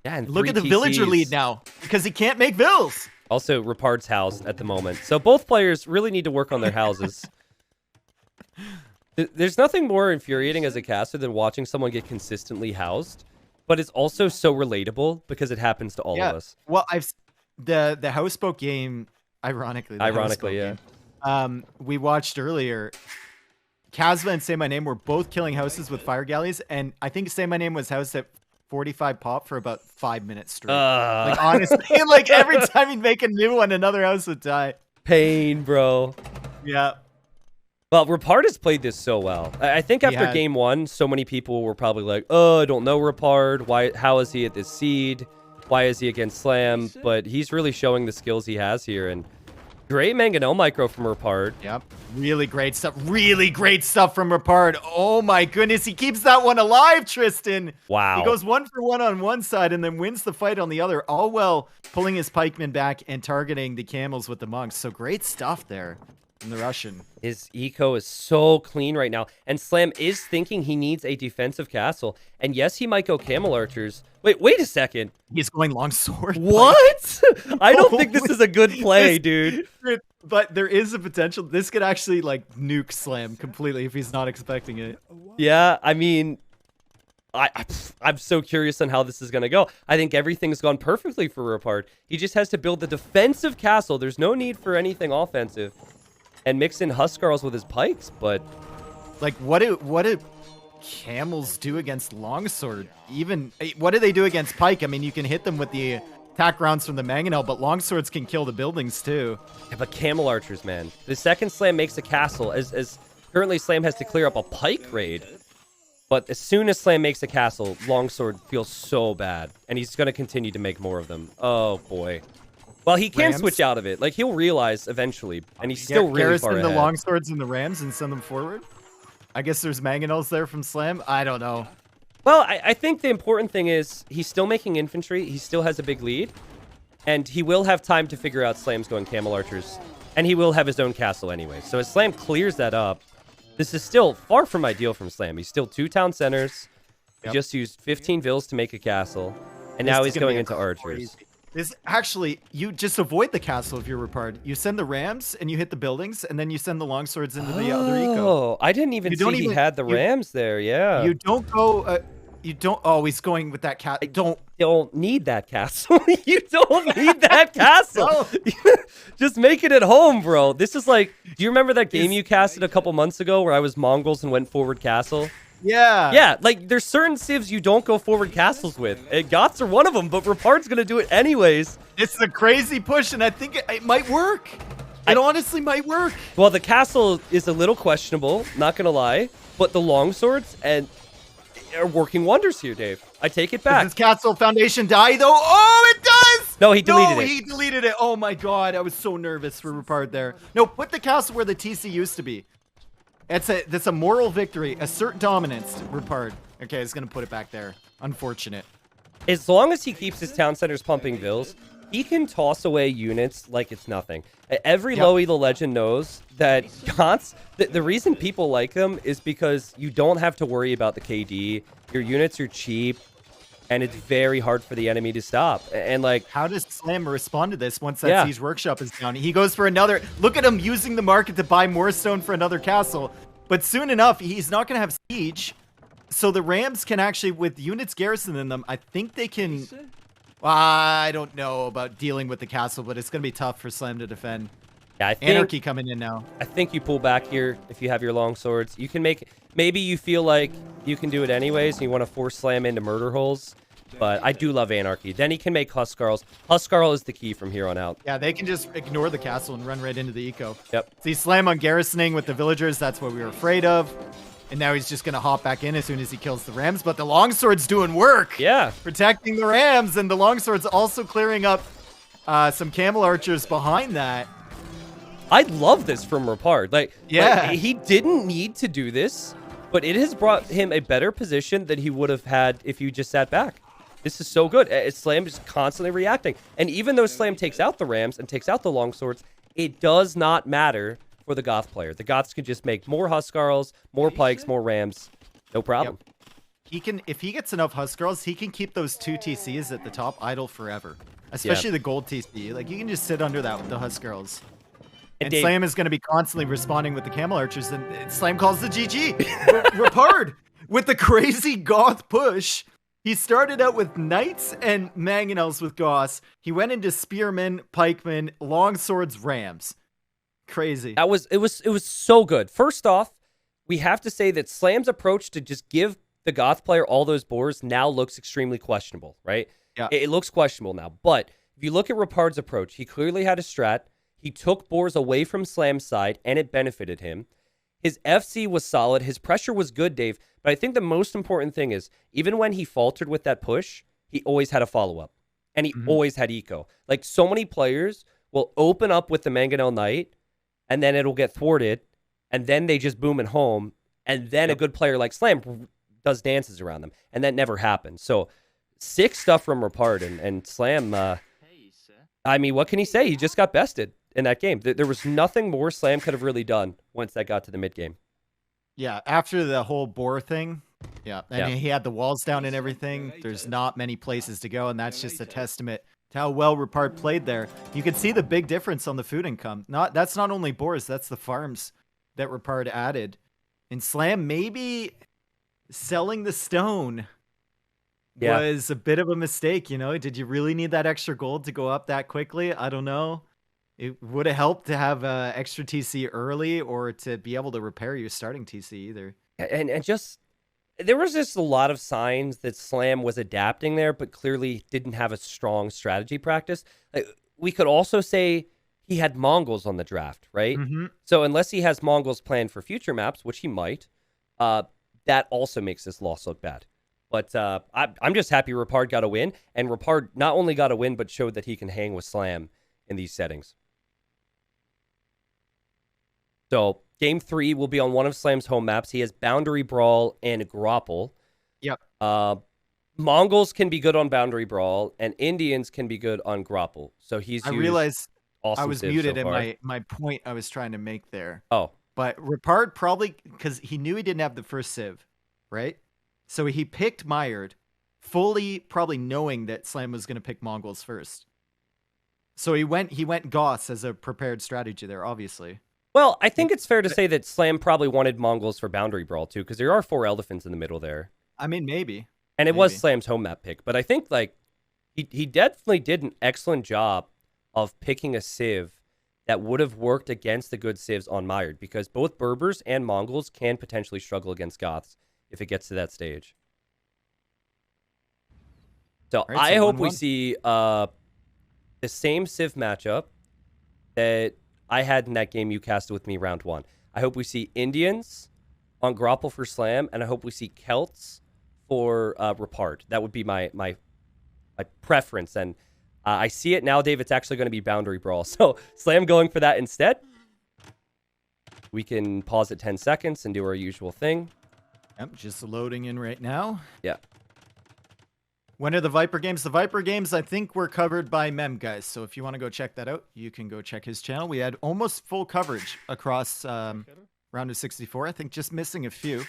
Yeah, and look at the villager lead now because he can't make vills. Also, Repard's housed at the moment. So both players really need to work on their houses. There's nothing more infuriating as a caster than watching someone get consistently housed, but it's also so relatable because it happens to all of us. Well, the houseboat game, ironically, we watched earlier. Kazva and Say My Name were both killing houses with fire galleys, and I think Say My Name was housed at 45 pop for about 5 minutes straight. Like, honestly, like every time he'd make a new one, another house would die. Pain, bro. Yeah. Well, Repard has played this so well. I think after game one, so many people were probably like, oh, I don't know Repard. Why? How is he at this seed? Why is he against Slam? But he's really showing the skills he has here. And great Mangonel micro from Repard. Yep. Really great stuff. Really great stuff from Repard. Oh my goodness. He keeps that one alive, Tristan. Wow. He goes 1 for 1 on one side and then wins the fight on the other. All while pulling his pikemen back and targeting the camels with the monks. So great stuff there from the Russian. His eco is so clean right now. And Slam is thinking he needs a defensive castle. And yes, he might go camel archers. Wait a second. He's going longsword. What? I don't think this is a good play, dude. But there is a potential. This could actually like nuke Slam completely if he's not expecting it. Yeah, I mean, I'm so curious on how this is going to go. I think everything's gone perfectly for Repard. He just has to build the defensive castle. There's no need for anything offensive. And mix in Huskarls with his pikes, but... Like, what do camels do against longsword? Even, what do they do against pike? I mean, you can hit them with the attack rounds from the mangonel, but longswords can kill the buildings too. Yeah, but camel archers, man. The second Slam makes a castle, as currently Slam has to clear up a pike raid. But as soon as Slam makes a castle, longsword feels so bad. And he's going to continue to make more of them. Oh, boy. Well, he can switch out of it. Like, he'll realize eventually, and he's still really far ahead. The longswords and the rams and send them forward? I guess there's mangonels there from Slam? I don't know. Well, I think the important thing is he's still making infantry. He still has a big lead. And he will have time to figure out Slam's going camel archers. And he will have his own castle anyway. So as Slam clears that up, this is still far from ideal from Slam. He's still 2 town centers. He just used 15 vills to make a castle. And now he's going into archers. Is actually, you just avoid the castle if you're Repard. You send the rams and you hit the buildings, and then you send the longswords into the other eco. Oh, I didn't even see he had the rams there. Yeah. You don't go. You don't always going with that cat. Don't need that castle. You don't need that castle. Just make it at home, bro. This is like. Do you remember that game you casted a couple months ago where I was Mongols and went forward castle? Yeah. Yeah, like, there's certain civs you don't go forward castles with. Goths are one of them, but Repard's going to do it anyways. It's a crazy push, and I think it might work. It honestly might work. Well, the castle is a little questionable, not going to lie, but the longswords are working wonders here, Dave. I take it back. Does his castle foundation die, though? Oh, it does! No, he deleted it. No, he deleted it. Oh, my God. I was so nervous for Repard there. No, put the castle where the TC used to be. That's a moral victory. Assert dominance, Repard. Okay, I was going to put it back there. Unfortunate. As long as he keeps his town centers pumping vills, he can toss away units like it's nothing. Every Loey the Legend knows that Goths, the reason people like them is because you don't have to worry about the KD. Your units are cheap, and it's very hard for the enemy to stop. And like, how does Slam respond to this once that Siege Workshop is down? He goes for another. Look at him using the market to buy more stone for another castle. But soon enough, he's not going to have Siege. So the Rams can actually, with units garrisoned in them, I think they can... I don't know about dealing with the castle, but it's going to be tough for Slam to defend. Yeah, Anarchy coming in now. I think you pull back here if you have your long swords. You can make... Maybe you feel like you can do it anyways, and you want to force Slam into murder holes. But I do love Anarchy. Then he can make Huskarls. Huskarl is the key from here on out. Yeah, they can just ignore the castle and run right into the eco. Yep. See, Slam on garrisoning with the villagers, that's what we were afraid of. And now he's just going to hop back in as soon as he kills the Rams. But the Longsword's doing work. Yeah. Protecting the Rams. And the Longsword's also clearing up some Camel Archers behind that. I love this from Repard. Yeah. He didn't need to do this, but it has brought him a better position than he would have had if you just sat back. This is so good. Slam is constantly reacting. And even though Slam takes out the Rams and takes out the Longswords, it does not matter for the Goth player. The Goths can just make more Huskarls, more Pikes, more Rams. No problem. Yep. He can, if he gets enough Huskarls, he can keep those 2 TCs at the top idle forever. Especially the gold TC. Like, you can just sit under that with the Huskarls. And Dave, Slam is going to be constantly responding with the Camel Archers, and Slam calls the GG. Repard with the crazy Goth push. He started out with Knights and Mangonels with Goths. He went into Spearmen, Pikemen, Longswords, Rams. Crazy. it was so good. First off, we have to say that Slam's approach to just give the Goth player all those boars now looks extremely questionable, right? Yeah. It looks questionable now. But if you look at Repard's approach, he clearly had a strat. He took boars away from Slam's side, and it benefited him. His FC was solid. His pressure was good, Dave. But I think the most important thing is, even when he faltered with that push, he always had a follow-up. And he always had eco. Like, so many players will open up with the Mangonel Knight, and then it'll get thwarted, and then they just boom it home, and then a good player like Slam does dances around them. And that never happens. So, sick stuff from Repard, and Slam, I mean, what can he say? He just got bested in that game. There was nothing more Slam could have really done once that got to the mid-game. Yeah, after the whole boar thing, and he had the walls down and everything, there's not many places to go, and that's just a testament to how well Repard played there. You can see the big difference on the food income. That's not only boars, that's the farms that Repard added. And Slam, maybe selling the stone was a bit of a mistake, you know? Did you really need that extra gold to go up that quickly? I don't know. It would have helped to have extra TC early, or to be able to repair your starting TC either. And just, there was just a lot of signs that Slam was adapting there, but clearly didn't have a strong strategy practice. We could also say he had Mongols on the draft, right? So unless he has Mongols planned for future maps, which he might, that also makes this loss look bad. But I'm just happy Repard got a win, and Repard not only got a win, but showed that he can hang with Slam in these settings. So game 3 will be on one of Slam's home maps. He has Boundary Brawl and Grapple. Yep. Mongols can be good on Boundary Brawl, and Indians can be good on Grapple. So he's I realized awesome I was muted in my point I was trying to make there. Oh. But Repard probably, because he knew he didn't have the first civ, right? So he picked Mired, fully probably knowing that Slam was going to pick Mongols first. So he went Goths as a prepared strategy there, obviously. Well, I think it's fair to say that Slam probably wanted Mongols for Boundary Brawl, too, because there are 4 elephants in the middle there. I mean, maybe. And it was Slam's home map pick. But I think, like, he definitely did an excellent job of picking a civ that would have worked against the good civs on Mired, because both Berbers and Mongols can potentially struggle against Goths if it gets to that stage. So I hope we see the same civ matchup that I had in that game you casted with me round 1. I hope we see Indians on Grapple for Slam, and I hope we see Celts for Repard. That would be my preference, and I see it now, Dave. It's actually going to be Boundary Brawl. So Slam going for that instead. We can pause at 10 seconds and do our usual thing. Yep, just loading in right now. Yeah. When are the Viper games? The Viper games, I think, were covered by Mem, guys. So if you want to go check that out, you can go check his channel. We had almost full coverage across round of 64. I think just missing a few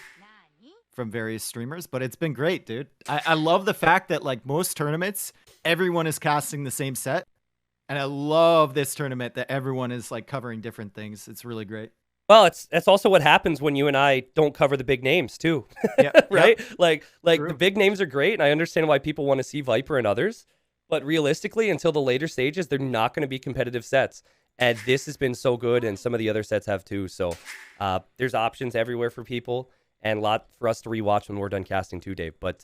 from various streamers, but it's been great, dude. I love the fact that, like, most tournaments, everyone is casting the same set. And I love this tournament that everyone is, like, covering different things. It's really great. Well, that's also what happens when you and I don't cover the big names too, right? Yep. Like the big names are great, and I understand why people want to see Viper and others, but realistically, until the later stages, they're not going to be competitive sets. And this has been so good, and some of the other sets have too. So there's options everywhere for people, and a lot for us to rewatch when we're done casting too, Dave. But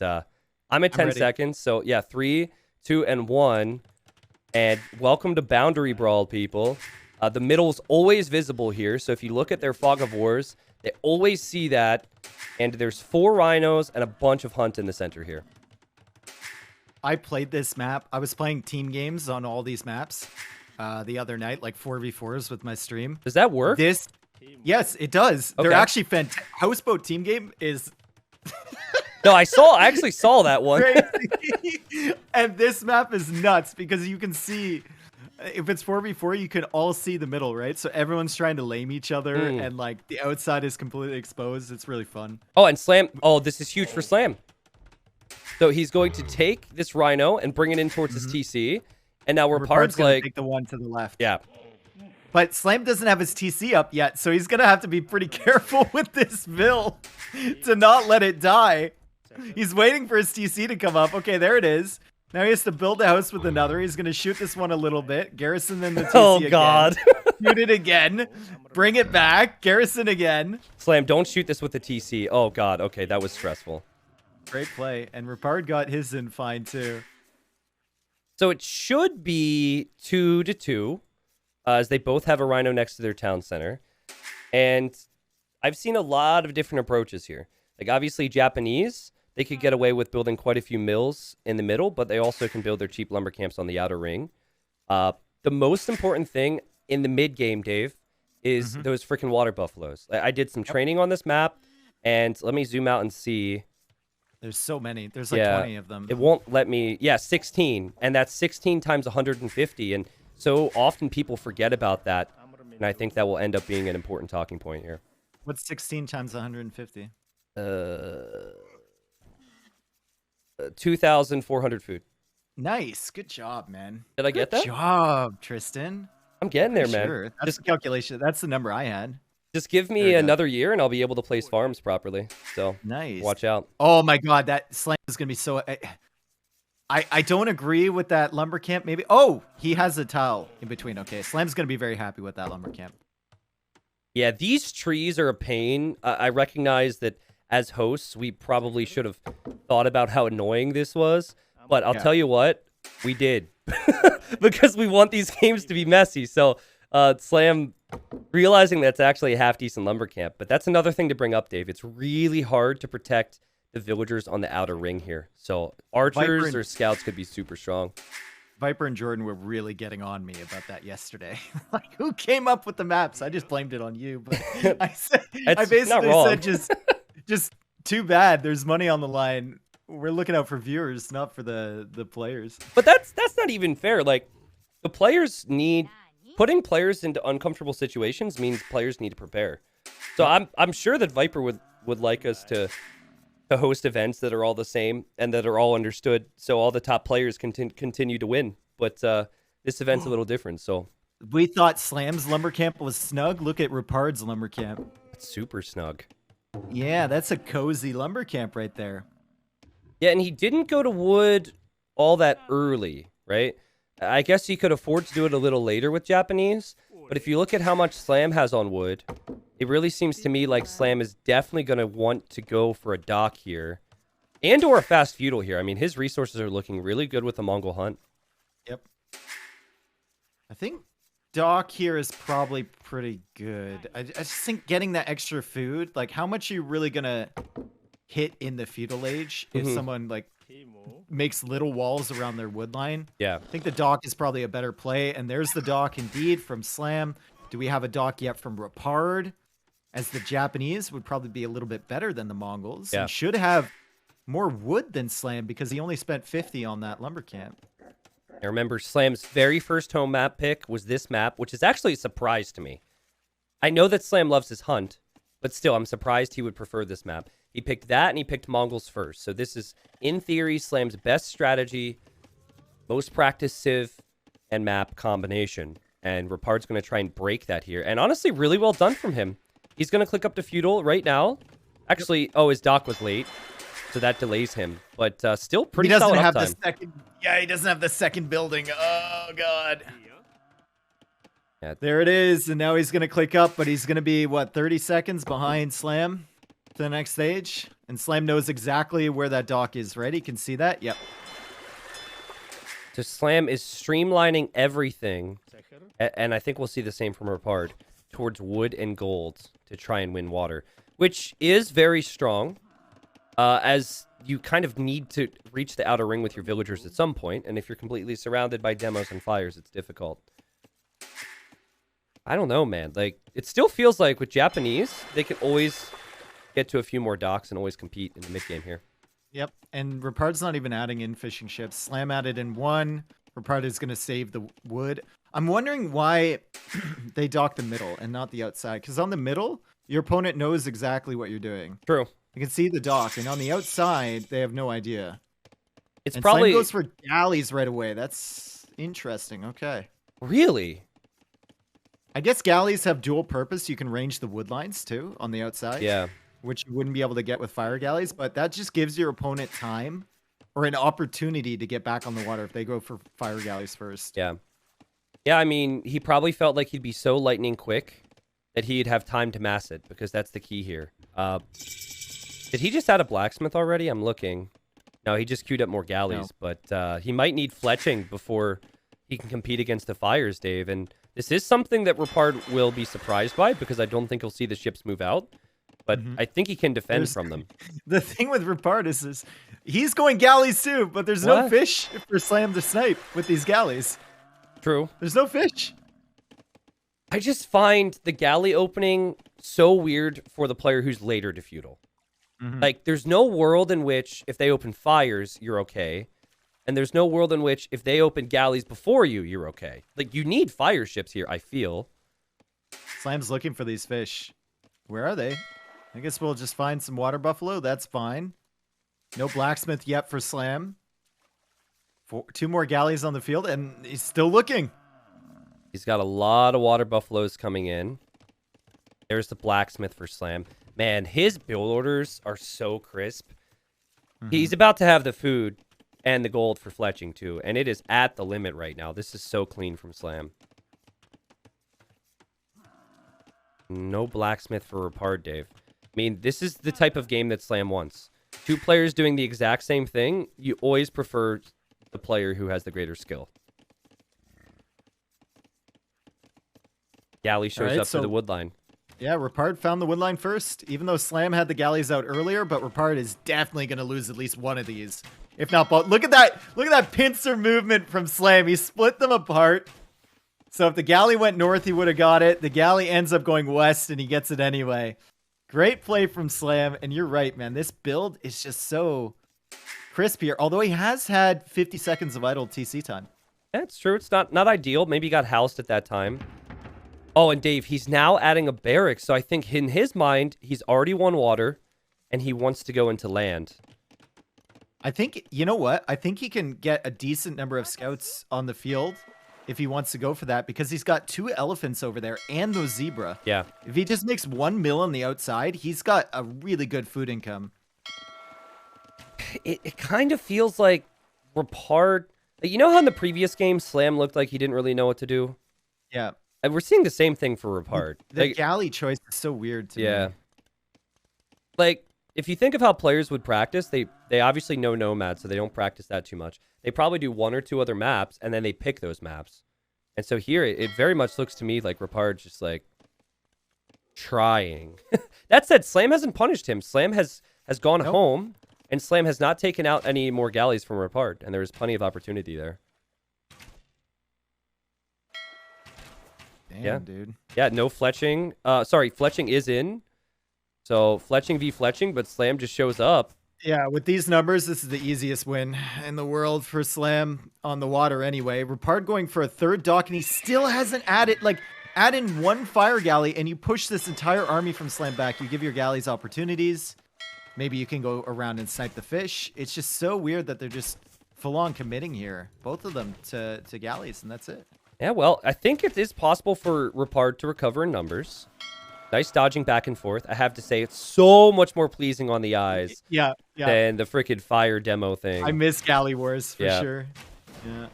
I'm at 10 ready. seconds. So yeah, 3, 2, and 1. And welcome to Boundary Brawl, people. The middle's always visible here. So if you look at their Fog of Wars, they always see that. And there's 4 rhinos and a bunch of hunt in the center here. I played this map. I was playing team games on all these maps the other night, like 4v4s with my stream. Does that work? Yes, it does. Okay. They're actually fantastic. Houseboat team game is No, I actually saw that one. crazy. And this map is nuts because you can see, if it's 4v4, you can all see the middle, right? So everyone's trying to lame each other and like the outside is completely exposed. It's really fun. Oh, and Slam. Oh, this is huge for Slam. So he's going to take this rhino and bring it in towards his TC. And now Repard's gonna like, take the one to the left. yeah. But Slam doesn't have his TC up yet, so he's gonna have to be pretty careful with this Vil to not let it die. He's waiting for his TC to come up. Okay, there it is. Now he has to build a house with another. He's gonna shoot this one a little bit. Garrison then the TC Oh, again. God. Shoot it again. Bring it back. Garrison again. Slam, don't shoot this with the TC. Oh, God. Okay, that was stressful. Great play. And Repard got his in fine, too. So it should be 2-2, as they both have a rhino next to their town center. And I've seen a lot of different approaches here. Like, obviously, Japanese, they could get away with building quite a few mills in the middle, but they also can build their cheap lumber camps on the outer ring. The most important thing in the mid game, Dave, is those freaking water buffaloes. I did some training on this map, and let me zoom out and see. There's so many. There's like 20 of them. It won't let me. Yeah, 16. And that's 16 times 150. And so often people forget about that. And I think that will end up being an important talking point here. What's 16 times 150? 2,400 food. Nice. Good job, man. Did I get that? Good job, Tristan. I'm getting there, man. Sure. That's the calculation. That's the number I had. Just give me another year and I'll be able to place farms properly. So Nice. watch out. Oh my God, that Slam is gonna be so. I don't agree with that lumber camp. Maybe. Oh, he has a tile in between. Okay, Slam's gonna be very happy with that lumber camp. Yeah, these trees are a pain. I recognize that as hosts, we probably should have thought about how annoying this was. But I'll tell you what, we did. Because we want these games to be messy. So Slam, realizing that's actually a half-decent lumber camp. But that's another thing to bring up, Dave. It's really hard to protect the villagers on the outer ring here. So archers or scouts could be super strong. Viper and Jordan were really getting on me about that yesterday. Like, who came up with the maps? I just blamed it on you. But I basically said just too bad. There's money on the line. We're looking out for viewers, not for the players. But that's not even fair. Like, the players need... Putting players into uncomfortable situations means players need to prepare. So I'm sure that Viper would like us to host events that are all the same and that are all understood, so all the top players can continue to win. But this event's a little different. So we thought Slam's lumber camp was snug. Look at Repard's lumber camp. It's super snug. Yeah, that's a cozy lumber camp right there. Yeah, and he didn't go to wood all that early, right? I guess he could afford to do it a little later with Japanese, but if you look at how much Slam has on wood, it really seems to me like Slam is definitely going to want to go for a dock here, and or a fast feudal here. I mean, his resources are looking really good with the Mongol hunt. Yep. I think dock here is probably pretty good. I just think getting that extra food, like how much are you really going to hit in the feudal age if someone like makes little walls around their wood line? Yeah. I think the dock is probably a better play. And there's the dock indeed from Slam. Do we have a dock yet from Repard? As the Japanese would probably be a little bit better than the Mongols. Yeah. And should have more wood than Slam because he only spent 50 on that lumber camp. I remember Slam's very first home map pick was this map, which is actually a surprise to me. I know that Slam loves his hunt, but still, I'm surprised he would prefer this map. He picked that, and he picked Mongols first. So this is, in theory, Slam's best strategy, most practiced civ and map combination. And Repard's going to try and break that here. And honestly, really well done from him. He's going to click up to feudal right now. Actually, oh, his dock was late, so that delays him. But still pretty solid uptime. He doesn't have the second. Yeah, he doesn't have the second building. Oh God. Yeah. There it is, and now he's going to click up, but he's going to be what, 30 seconds behind Slam. to the next stage. And Slam knows exactly where that dock is, right? He can see that. Yep. So Slam is streamlining everything, and I think we'll see the same from Repard, towards wood and gold to try and win water, which is very strong, as you kind of need to reach the outer ring with your villagers at some point, and if you're completely surrounded by demos and fires, it's difficult. I don't know, man. Like, it still feels like with Japanese, they can always get to a few more docks and always compete in the mid game here. Yep, and Repard's not even adding in fishing ships. Slam added in one. Repard is going to save the wood. I'm wondering why they dock the middle and not the outside. Because on the middle, your opponent knows exactly what you're doing. True. You can see the dock. And on the outside, they have no idea. It's and probably... Slam goes for galleys right away. That's interesting. Okay. Really? I guess galleys have dual purpose. You can range the wood lines, too, on the outside. Yeah. Which you wouldn't be able to get with fire galleys, but that just gives your opponent time or an opportunity to get back on the water if they go for fire galleys first. Yeah. Yeah, I mean, he probably felt like he'd be so lightning quick that he'd have time to mass it, because that's the key here. Did he just add a blacksmith already? I'm looking. No, he just queued up more galleys, but he might need fletching before he can compete against the fires, Dave. And this is something that Repard will be surprised by, because I don't think he'll see the ships move out. But I think he can defend from them. The thing with Repard is he's going galleys too, but there's no fish for Slam to snipe with these galleys. True. There's no fish. I just find the galley opening so weird for the player who's later to feudal. Like, there's no world in which if they open fires, you're okay. And there's no world in which if they open galleys before you, you're okay. Like, you need fire ships here, I feel. Slam's looking for these fish. Where are they? I guess we'll just find some water buffalo. That's fine. No blacksmith yet for Slam. Two more galleys on the field, and he's still looking. He's got a lot of water buffaloes coming in. There's the blacksmith for Slam. Man, his build orders are so crisp. He's about to have the food and the gold for fletching, too. And it is at the limit right now. This is so clean from Slam. No blacksmith for Repard, Dave. I mean, this is the type of game that Slam wants. Two players doing the exact same thing, you always prefer the player who has the greater skill. Galley shows up to the wood line. Yeah, Repard found the wood line first, even though Slam had the galleys out earlier, but Repard is definitely going to lose at least one of these. If not both. Look at that pincer movement from Slam. He split them apart. So if the galley went north, he would have got it. The galley ends up going west, and he gets it anyway. Great play from Slam, and you're right, man. This build is just so crisp here, although he has had 50 seconds of idle TC time. That's true. It's not ideal. Maybe he got housed at that time. Oh, and Dave, he's now adding a barracks, so I think in his mind, he's already won water, and he wants to go into land. I think, you know what? I think he can get a decent number of scouts on the field if he wants to go for that, because he's got 2 elephants over there and those zebra. Yeah. If he just makes 1 mil on the outside, he's got a really good food income. It kind of feels like Repard... You know how in the previous game, Slam looked like he didn't really know what to do? Yeah. And we're seeing the same thing for Repard. The galley choice is so weird to me. Like, if you think of how players would practice, they obviously know Nomad, so they don't practice that too much. They probably do 1 or 2 other maps, and then they pick those maps. And so here, it very much looks to me like Repard's just, like, trying. That said, Slam hasn't punished him. Slam has gone home, and Slam has not taken out any more galleys from Repard, and there is plenty of opportunity there. Damn, dude. Yeah, no fletching. Sorry, fletching is in. So, fletching v fletching, but Slam just shows up. Yeah, with these numbers, this is the easiest win in the world for Slam on the water anyway. Repard going for a 3rd dock, and he still hasn't added, like, add in 1 fire galley, and you push this entire army from Slam back. You give your galleys opportunities. Maybe you can go around and snipe the fish. It's just so weird that they're just full-on committing here. Both of them to galleys, and that's it. Yeah, well, I think it is possible for Repard to recover in numbers. Nice dodging back and forth. I have to say, it's so much more pleasing on the eyes than the freaking fire demo thing. I miss Galley Wars for sure. Yeah.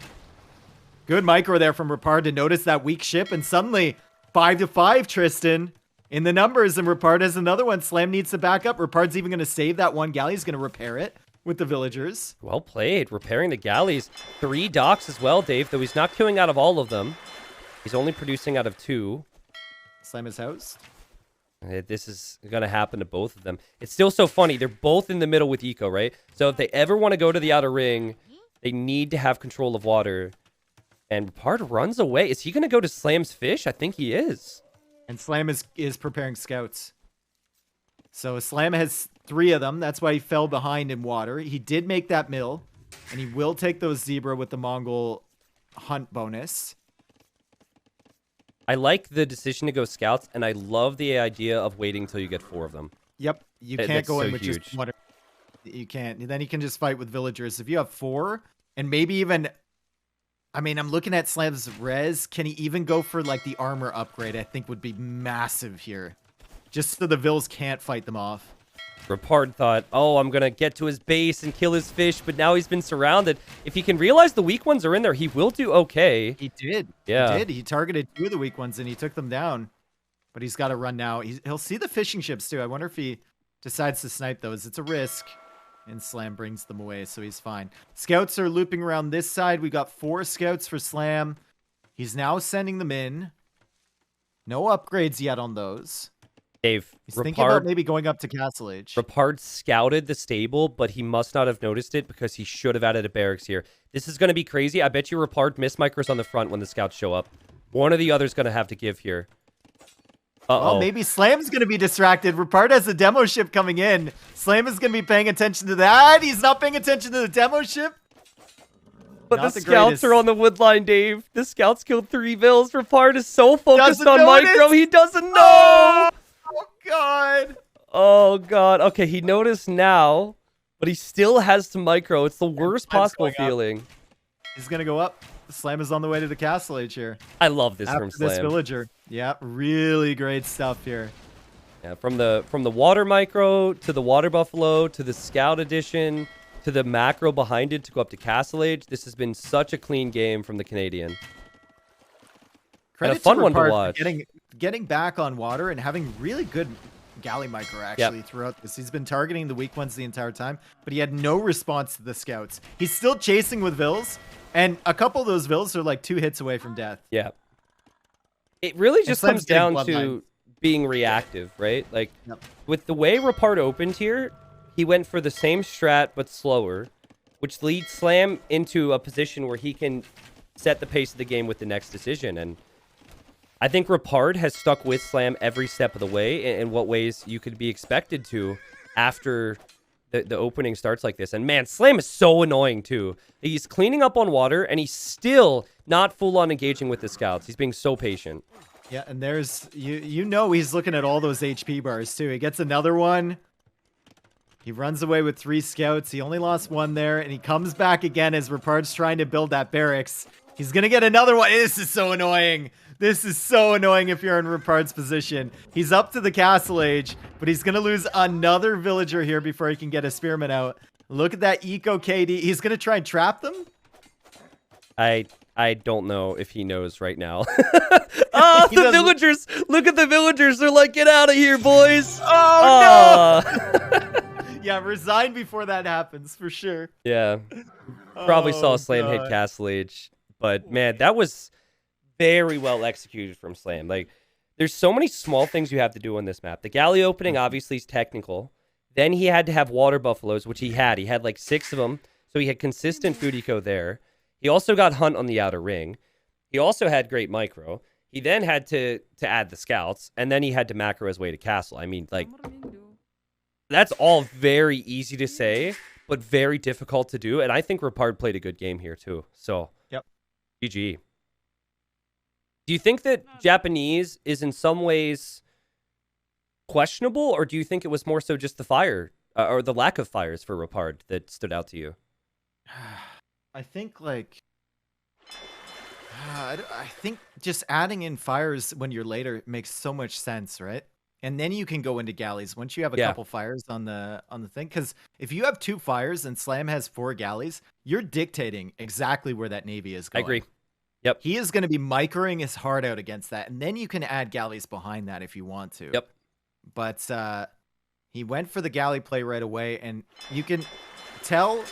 Good micro there from Repard to notice that weak ship, and suddenly 5-5, Tristan. in the numbers, and Repard has another one. Slam needs to back up. Repard's even going to save that one galley. He's going to repair it with the villagers. Well played. Repairing the galleys. 3 docks as well, Dave, though he's not queuing out of all of them. He's only producing out of 2. Slam his house. This is going to happen to both of them. It's still so funny. They're both in the middle with eco, right? So if they ever want to go to the outer ring, they need to have control of water. And Repard runs away. Is he going to go to Slam's fish? I think he is. And Slam is preparing scouts. So Slam has 3 of them. That's why he fell behind in water. He did make that mill. And he will take those zebra with the Mongol hunt bonus. I like the decision to go scouts, and I love the idea of waiting until you get 4 of them. Yep. You can't go in with huge. just one. You can't. Then you can just fight with villagers. If you have 4, and maybe even... I mean, I'm looking at Slam's res. Can he even go for, like, the armor upgrade? I think would be massive here. Just so the Vills can't fight them off. Repard thought, oh, I'm going to get to his base and kill his fish, but now he's been surrounded. If he can realize the weak ones are in there, he will do okay. He did. Yeah. He did. He targeted 2 of the weak ones, and he took them down. But he's got to run now. He'll see the fishing ships, too. I wonder if he decides to snipe those. It's a risk. And Slam brings them away, so he's fine. Scouts are looping around this side. We got 4 scouts for Slam. He's now sending them in. No upgrades yet on those. Dave, He's thinking about maybe going up to Castle Age. Repard scouted the stable, but he must not have noticed it because he should have added a barracks here. This is going to be crazy. I bet you Repard miss micros on the front when the scouts show up. One or the other's going to have to give here. Well, maybe Slam's going to be distracted. Repard has a demo ship coming in. Slam is going to be paying attention to that. He's not paying attention to the demo ship. But not the scouts are on the wood line, Dave. The scouts killed 3 Vills. Repard is so focused on notice. micro, he doesn't know. Oh, God. Oh, God. Okay, he noticed now, but he still has to micro. It's the worst possible feeling. He's going to go up. Slam is on the way to the Castle Age here. I love this After from Slam. this villager. Yeah, really great stuff here. Yeah, from the water micro to the water buffalo to the scout edition to the macro behind it to go up to Castle Age. This has been such a clean game from the Canadian. Credit and a fun to one to Repard watch. for getting back on water and having really good galley micro actually throughout this. He's been targeting the weak ones the entire time, but he had no response to the scouts. He's still chasing with Vills, and a couple of those Vills are like 2 hits away from death. Yeah. It really just comes down to bloodline. being reactive, right? Like, with the way Repard opened here, he went for the same strat but slower, which leads Slam into a position where he can set the pace of the game with the next decision. And I think Repard has stuck with Slam every step of the way in what ways you could be expected to after the opening starts like this. And man, Slam is so annoying too. He's cleaning up on water and he's still not full on engaging with the scouts. He's being so patient. Yeah, and there's you know he's looking at all those HP bars too. He gets another one. He runs away with 3 scouts. He only lost 1 there, and he comes back again as Repard's trying to build that barracks. He's gonna get another one. This is so annoying. This is so annoying if you're in Repard's position. He's up to the Castle Age, but he's gonna lose another villager here before he can get a spearman out. Look at that eco KD. He's gonna try and trap them. I don't know if he knows right now. Oh, the villagers! Look at the villagers. They're like, get out of here, boys. Oh, no. Yeah, resign before that happens, for sure. Yeah. Probably saw Slam hit Castle Age. But, man, that was very well executed from Slam. Like, there's so many small things you have to do on this map. The galley opening, obviously, is technical. Then he had to have water buffaloes, which he had. He had, like, 6 of them. So he had consistent food eco there. He also got hunt on the outer ring. He also had great micro. He then had to add the scouts. And then he had to macro his way to castle. I mean, like, that's all very easy to say, but very difficult to do. And I think Repard played a good game here, too. So, yep. GG. Do you think that Japanese is in some ways questionable, or do you think it was more so just the fire or the lack of fires for Repard that stood out to you? I think I think just adding in fires when you're later makes so much sense, right? And then you can go into galleys once you have a couple fires on the thing. Because if you have 2 fires and Slam has 4 galleys, you're dictating exactly where that navy is going. I agree. Yep. He is going to be microing his heart out against that. And then you can add galleys behind that if you want to. Yep. But he went for the galley play right away, and you can tell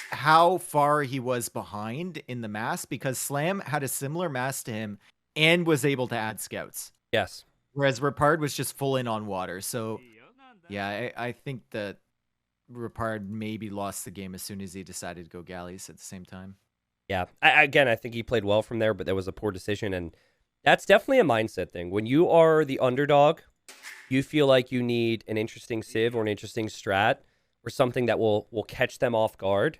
how far he was behind in the mass because Slam had a similar mass to him and was able to add scouts. Yes. Whereas Repard was just full in on water. So, yeah, I think that Repard maybe lost the game as soon as he decided to go galleys at the same time. Yeah. Again, I think he played well from there, but that was a poor decision. And that's definitely a mindset thing. When you are the underdog, you feel like you need an interesting civ or an interesting strat or something that will catch them off guard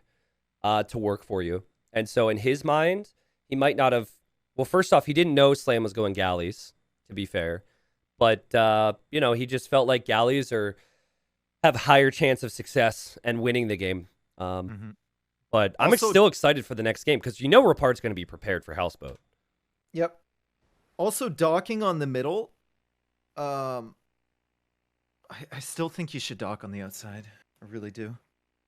to work for you. And so in his mind, he might not have... Well, first off, he didn't know Slam was going galleys, to be fair. But, he just felt like galleys have a higher chance of success and winning the game. But I'm still excited for the next game because Repard's going to be prepared for Houseboat. Yep. Also, docking on the middle... I still think you should dock on the outside. I really do.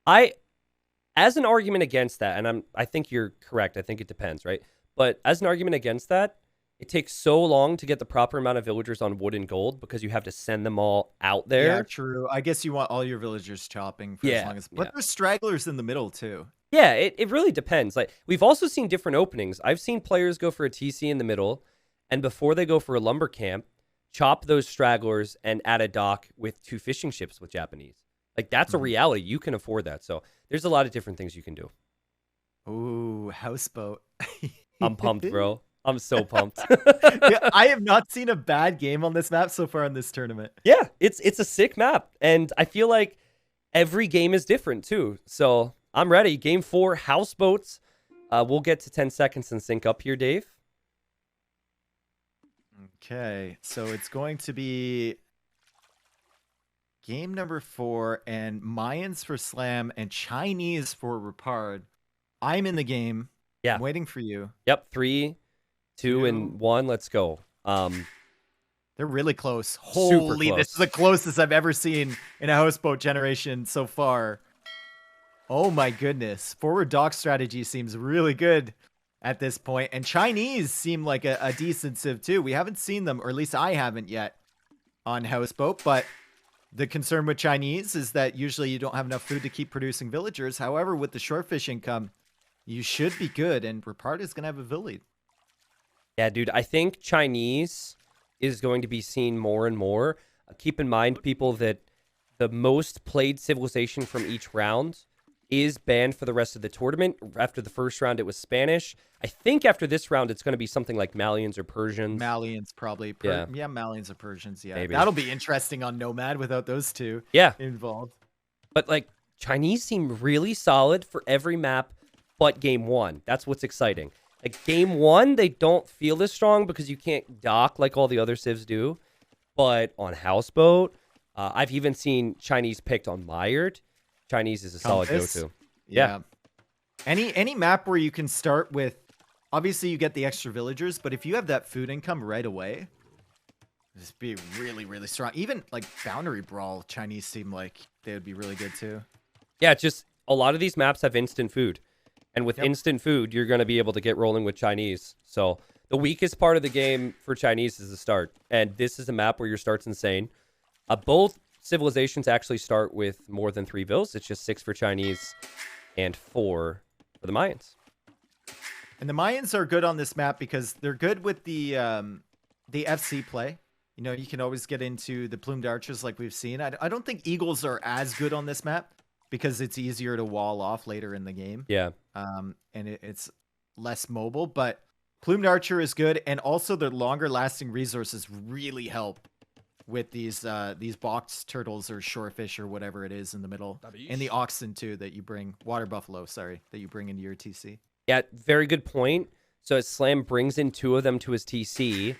As an argument against that, and I think you're correct. I think it depends, right? But as an argument against that, it takes so long to get the proper amount of villagers on wood and gold because you have to send them all out there. Yeah, true. I guess you want all your villagers chopping for as long as... But there's stragglers in the middle, too. Yeah, it really depends. Like, we've also seen different openings. I've seen players go for a TC in the middle, and before they go for a lumber camp, chop those stragglers and add a dock with 2 fishing ships with Japanese. Like, that's a reality. You can afford that. So there's a lot of different things you can do. Ooh, houseboat. I'm pumped, bro. I'm so pumped. Yeah, I have not seen a bad game on this map so far in this tournament. Yeah, it's a sick map. And I feel like every game is different, too. So I'm ready. Game 4, houseboats. We'll get to 10 seconds and sync up here, Dave. Okay, so it's going to be game number 4, and Mayans for Slam and Chinese for Repard. I'm in the game. Yeah. I'm waiting for you. Yep, 3, 2, and 1. Let's go. They're really close. Holy, close. This is the closest I've ever seen in a houseboat generation so far. Oh my goodness. Forward dock strategy seems really good at this point. And Chinese seem like a decent civ too. We haven't seen them, or at least I haven't yet, on houseboat. But the concern with Chinese is that usually you don't have enough food to keep producing villagers. However, with the short fish income, you should be good. And Repard is going to have a vill lead. Yeah, dude, I think Chinese is going to be seen more and more. Keep in mind, people, that the most played civilization from each round is banned for the rest of the tournament. After the first round, it was Spanish. I think after this round, it's going to be something like Malians or Persians. Malians, probably. Yeah, Malians or Persians, yeah. Maybe. That'll be interesting on Nomad without those two involved. But, like, Chinese seem really solid for every map but game 1. That's what's exciting. Like, game 1, they don't feel as strong because you can't dock like all the other civs do. But on Houseboat, I've even seen Chinese picked on Mired. Chinese is a solid go-to. Yeah. Any map where you can start with, obviously you get the extra villagers, but if you have that food income right away, just be really, really strong. Even like Boundary Brawl, Chinese seem like they would be really good too. Yeah, just a lot of these maps have instant food. And with instant food, you're going to be able to get rolling with Chinese. So the weakest part of the game for Chinese is the start. And this is a map where your start's insane. Both civilizations actually start with more than 3 vills. It's just 6 for Chinese and 4 for the Mayans. And the Mayans are good on this map because they're good with the FC play. You know, you can always get into the plumed archers like we've seen. I don't think eagles are as good on this map because it's easier to wall off later in the game. Yeah. And it's less mobile, but plumed archer is good. And also their longer lasting resources really help with these box turtles or shorefish or whatever it is in the middle. And the oxen too that you bring, water buffalo, sorry, that you bring into your TC. Yeah, very good point. So as Slam brings in 2 of them to his TC,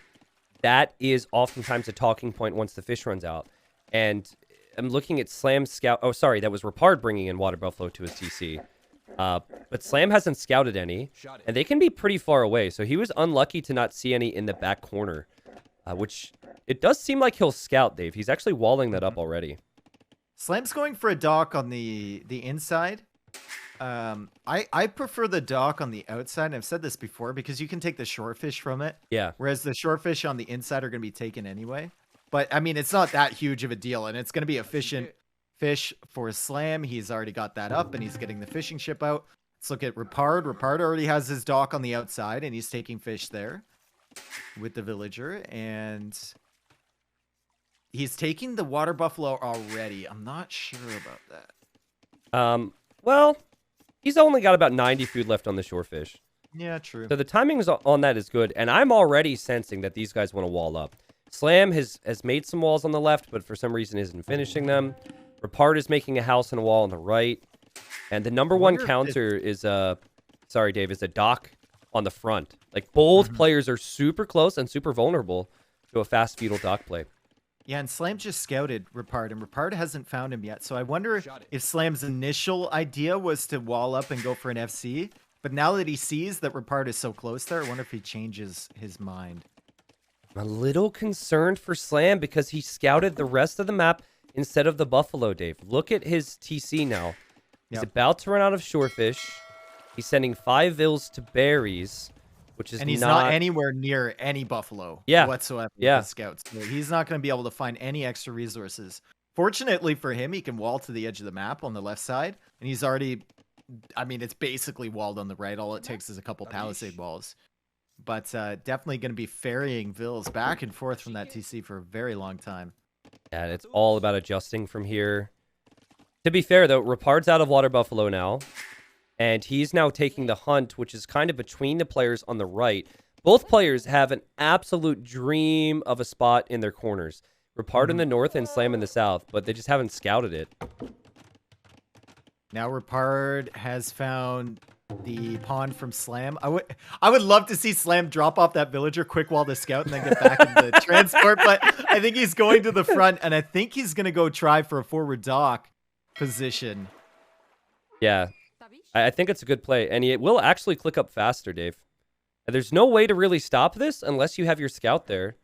that is oftentimes a talking point once the fish runs out. And I'm looking at Slam scout. Oh, sorry, that was Repard bringing in water buffalo to his TC. But Slam hasn't scouted any, and they can be pretty far away. So he was unlucky to not see any in the back corner, which it does seem like he'll scout, Dave. He's actually walling that up already. Slam's going for a dock on the inside. I prefer the dock on the outside, and I've said this before, because you can take the shore fish from it. Yeah. Whereas the shore fish on the inside are going to be taken anyway. But I mean, it's not that huge of a deal, and it's going to be efficient fish for Slam. He's already got that up, and he's getting the fishing ship out. Let's look at Repard. Repard already has his dock on the outside, and he's taking fish there with the villager, and he's taking the water buffalo already. I'm not sure about that. Well, he's only got about 90 food left on the shorefish. Yeah, true. So the timing on that is good, and I'm already sensing that these guys want to wall up. Slam has made some walls on the left, but for some reason isn't finishing them. Repard is making a house and a wall on the right. And the number one counter is sorry, Dave, is a dock on the front. Like, both players are super close and super vulnerable to a fast feudal dock play. Yeah, and Slam just scouted Repard, and Repard hasn't found him yet. So I wonder if Slam's initial idea was to wall up and go for an FC. But now that he sees that Repard is so close there, I wonder if he changes his mind. I'm a little concerned for Slam because he scouted the rest of the map instead of the Buffalo, Dave. Look at his TC now. He's about to run out of shorefish. He's sending 5 vills to berries, which is and he's not anywhere near any buffalo whatsoever with his scouts. So he's not going to be able to find any extra resources. Fortunately for him, he can wall to the edge of the map on the left side, and he's already, I mean, it's basically walled on the right. All it takes is a couple palisade walls. But definitely going to be ferrying vills back and forth from that TC for a very long time. Yeah, it's all about adjusting from here. To be fair, though, Repard's out of water buffalo now. And he's now taking the hunt, which is kind of between the players on the right. Both players have an absolute dream of a spot in their corners. Repard in the north and Slam in the south, but they just haven't scouted it. Now Repard has found the pond from Slam. I would love to see Slam drop off that villager quick wall to scout and then get back in the transport, but I think he's going to the front, and I think he's going to go try for a forward dock position. Yeah. I think it's a good play, and it will actually click up faster, Dave. And there's no way to really stop this unless you have your scout there.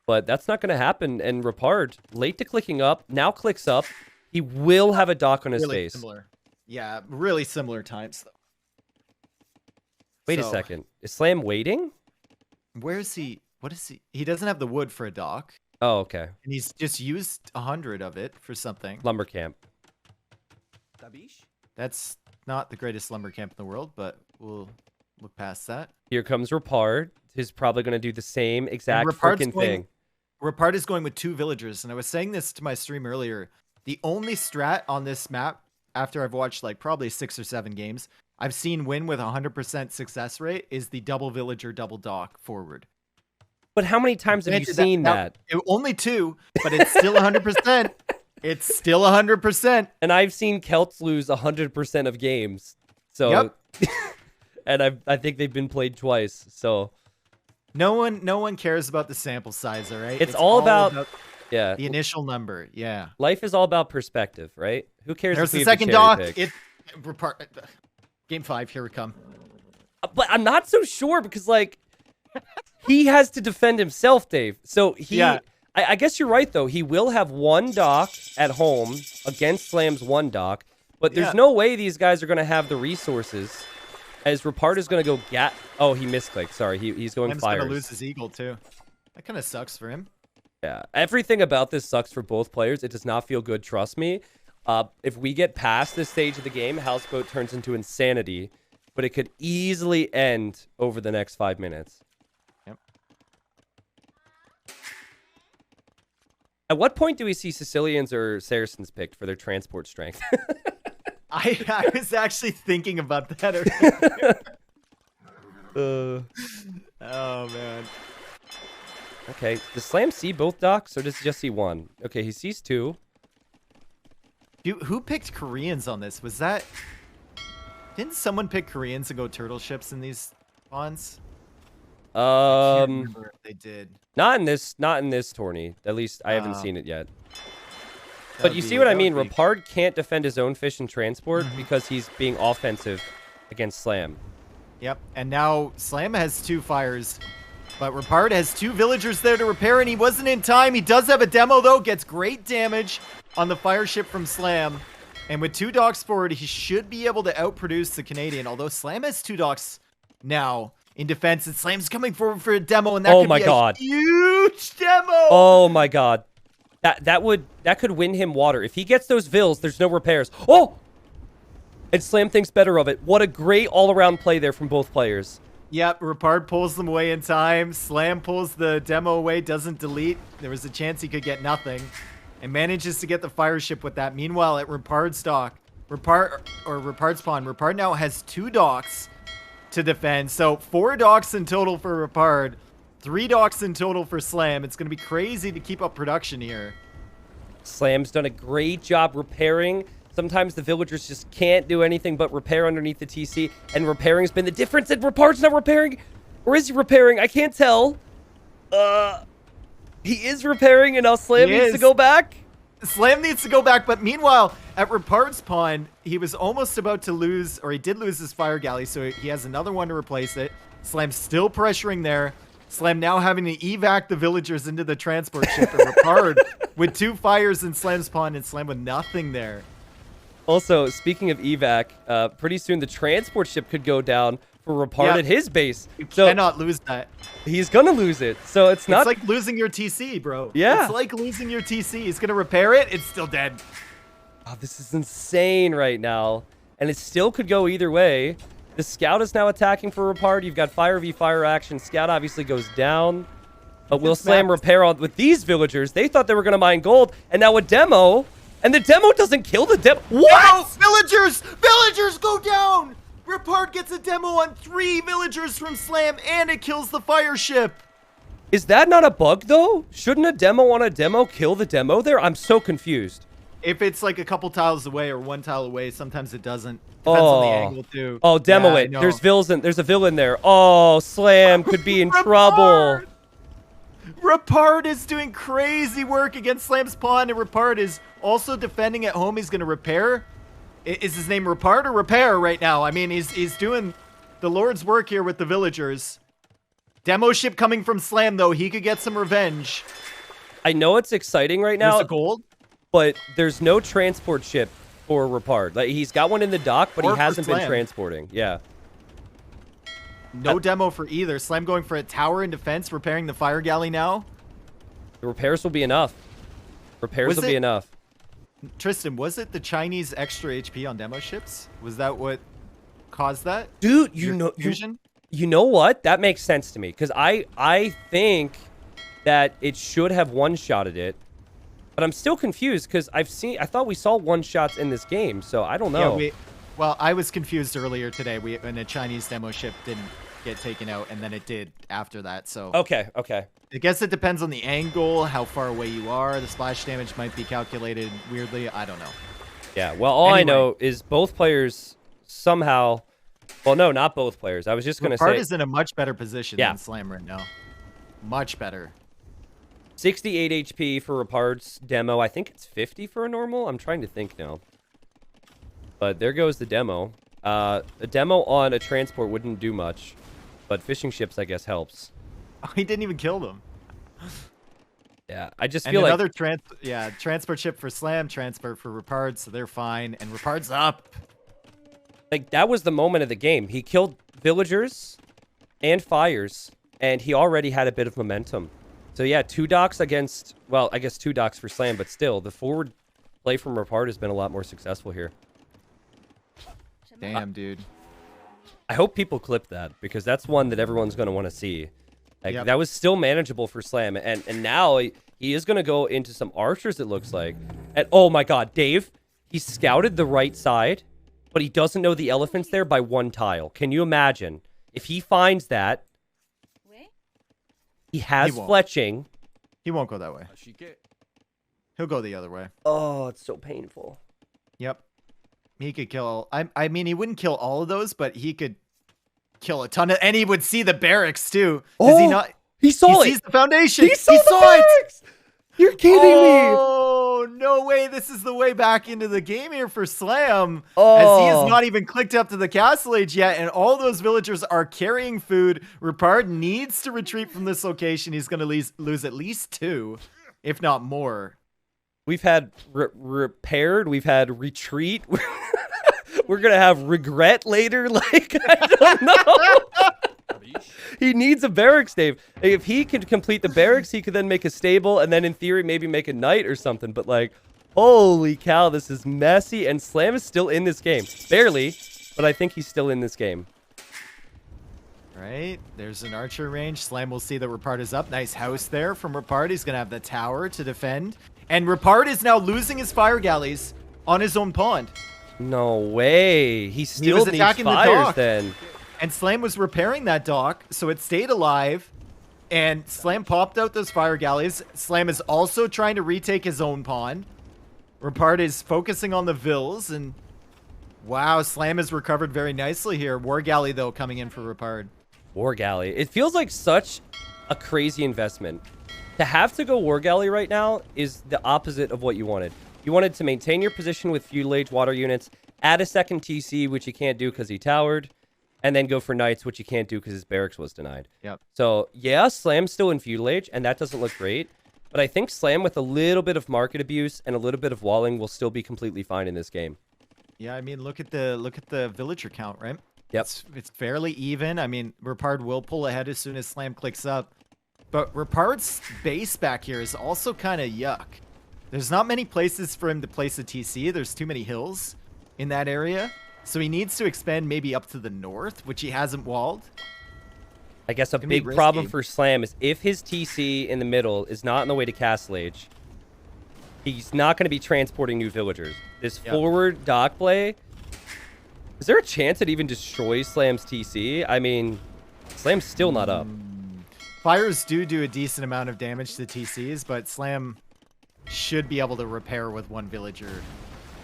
But that's not going to happen, and Repard, late to clicking up, now clicks up. He will have a dock on his face. Similar. Yeah, really similar times, though. Wait a second. Is Slam waiting? Where is he? What is he? He doesn't have the wood for a dock. Oh, okay. And he's just used 100 of it for something. Lumber camp. That's not the greatest lumber camp in the world, but we'll look past that. Here comes Repard. He's probably going to do the same exact freaking thing. Repard is going with 2 villagers, and I was saying this to my stream earlier. The only strat on this map, after I've watched like probably 6 or 7 games, I've seen win with 100% success rate is the double villager, double dock forward. But how many times have you seen that? Only 2, but it's still 100%. It's still 100%. And I've seen Celts lose 100% of games. So, and I think they've been played twice. So, no one cares about the sample size, all right? It's all about the initial number. Yeah. Life is all about perspective, right? Who cares? There's the second dock. Game 5, here we come. But I'm not so sure because, like, he has to defend himself, Dave. So I guess you're right, though. He will have 1 dock at home against Slam's 1 dock, but there's no way these guys are going to have the resources. As Repard is going to go oh, he misclicked. Sorry, he's going fires. He's going to lose his eagle, too. That kind of sucks for him. Yeah, everything about this sucks for both players. It does not feel good, trust me. If we get past this stage of the game, Houseboat turns into insanity, but it could easily end over the next 5 minutes. Yep. At what point do we see Sicilians or Saracens picked for their transport strength? I was actually thinking about that earlier. Oh, man. Okay, does Slam see both docks, or does he just see 1? Okay, he sees 2. Who picked Koreans on this? Was that... Didn't someone pick Koreans and go turtle ships in these ponds? I can't remember if they did. Not in this tourney. At least I haven't seen it yet. But you see what I mean? Repard can't defend his own fish and transport because he's being offensive against Slam. Yep, and now Slam has 2 fires, but Repard has 2 villagers there to repair, and he wasn't in time. He does have a demo, though. Gets great damage on the fire ship from Slam. And with 2 docks forward, he should be able to outproduce the Canadian. Although Slam has 2 docks now in defense, and Slam's coming forward for a demo, and that could be a huge demo. Oh my god. That could win him water. If he gets those vills, there's no repairs. Oh! And Slam thinks better of it. What a great all-around play there from both players. Yep, repard pulls them away in time. Slam pulls the demo away, doesn't delete. There was a chance he could get nothing. And manages to get the fire ship with that. Meanwhile, at Repard's dock, Repard's pawn, Repard now has 2 docks to defend. So 4 docks in total for Repard, 3 docks in total for Slam. It's going to be crazy to keep up production here. Slam's done a great job repairing. Sometimes the villagers just can't do anything but repair underneath the TC. And repairing's been the difference. And Repard's not repairing. Or is he repairing? I can't tell. He is repairing, and now Slam needs to go back. Slam needs to go back, but meanwhile, at Repard's pawn, he was almost about to lose, or he did lose his fire galley, so he has another one to replace it. Slam's still pressuring there. Slam now having to evac the villagers into the transport ship, and Repard with 2 fires in Slam's pawn, and Slam with nothing there. Also, speaking of evac, pretty soon the transport ship could go down for Repard at his base. You cannot lose that. He's gonna lose it, so it's not... It's like losing your TC, bro. Yeah. It's like losing your TC. He's gonna repair it. It's still dead. Oh, this is insane right now. And it still could go either way. The Scout is now attacking for Repard. You've got Fire v Fire action. Scout obviously goes down. But will Slam repair on with these villagers? They thought they were gonna mine gold, and now a demo... And the demo doesn't kill the demo. What? No, villagers! Villagers go down! Repard gets a demo on 3 villagers from Slam, and it kills the fire ship. Is that not a bug, though? Shouldn't a demo on a demo kill the demo there? I'm so confused. If it's like a couple tiles away or 1 tile away, sometimes it doesn't. Depends on the angle, too. Oh, demo it. There's a vill in there. Oh, Slam could be in trouble. Repard is doing crazy work against Slam's pawn, and Repard is also defending at home. He's going to repair. Is his name Repard or Repair right now? I mean, he's doing the Lord's work here with the villagers. Demo ship coming from Slam, though. He could get some revenge. I know it's exciting right now. There's a gold. But there's no transport ship for Repard. Like, he's got one in the dock, but he hasn't been transporting. Yeah. No demo for either. Slam going for a tower in defense, repairing the fire galley now. The repairs will be enough. Repairs will be enough. Tristan, was it the Chinese extra HP on demo ships? Was that what caused that? Dude, you know what? That makes sense to me. Because I think that it should have one-shotted it. But I'm still confused because I thought we saw one-shots in this game. So I don't know. Yeah, well, I was confused earlier today when a Chinese demo ship didn't get taken out, and then it did after that. So okay. I guess it depends on the angle, how far away you are. The splash damage might be calculated weirdly. I don't know. Yeah, well, all I know is both players somehow... Well, no, not both players. I was just going to say... Repard is in a much better position than Slam right now. Much better. 68 HP for Repard's demo. I think it's 50 for a normal. I'm trying to think now. But there goes the demo. A demo on a transport wouldn't do much. But fishing ships, I guess, helps. Oh, he didn't even kill them. Yeah, I just feel another transport ship for Slam, transport for Repard, so they're fine. And Repard's up. Like, that was the moment of the game. He killed villagers and fires, and he already had a bit of momentum. So, yeah, 2 docks against... Well, I guess 2 docks for Slam, but still, the forward play from Repard has been a lot more successful here. Damn, dude. I hope people clip that, because that's one that everyone's going to want to see. Like, that was still manageable for Slam, and now he is going to go into some archers, it looks like. And, oh my god, Dave, he scouted the right side, but he doesn't know the elephant's there by 1 tile. Can you imagine? If he finds that, he has fletching. He won't go that way. He'll go the other way. Oh, it's so painful. Yep. He could kill... I mean, he wouldn't kill all of those, but he could kill a ton of... And he would see the barracks, too. Does he not... He saw it! He sees the foundation! He saw it! You're kidding me! Oh, no way. This is the way back into the game here for Slam. As he has not even clicked up to the castle age yet, and all those villagers are carrying food. Repard needs to retreat from this location. He's going to lose at least 2, if not more. We've had repaired. We've had retreat. We're going to have regret later. Like, I don't know. He needs a barracks, Dave. If he could complete the barracks, he could then make a stable and then in theory maybe make a knight or something. But like, holy cow, this is messy. And Slam is still in this game. Barely, but I think he's still in this game. Right, there's an archer range. Slam will see that Repard is up. Nice house there from Repard. He's going to have the tower to defend. And Repard is now losing his fire galleys on his own pond. No way. He still needs fires then. And Slam was repairing that dock, so it stayed alive. And Slam popped out those fire galleys. Slam is also trying to retake his own pond. Repard is focusing on the vills. And wow, Slam has recovered very nicely here. War Galley, though, coming in for Repard. War Galley. It feels like such a crazy investment. To have to go War Galley right now is the opposite of what you wanted. You wanted to maintain your position with feudal age water units, add a second TC, which you can't do because he towered, and then go for knights, which you can't do because his barracks was denied. Yep. So, yeah, Slam's still in feudal age, and that doesn't look great. But I think Slam, with a little bit of market abuse and a little bit of walling, will still be completely fine in this game. Yeah, I mean, look at the villager count, right? Yep. It's fairly even. I mean, Repard will pull ahead as soon as Slam clicks up. But Repard's base back here is also kind of yuck. There's not many places for him to place a TC. There's too many hills in that area. So he needs to expand maybe up to the north, which he hasn't walled. I guess a big problem for Slam is if his TC in the middle is not on the way to Castle Age, he's not going to be transporting new villagers. This forward dock play, is there a chance it even destroys Slam's TC? I mean, Slam's still not up. Fires do a decent amount of damage to TCs, but Slam should be able to repair with one villager.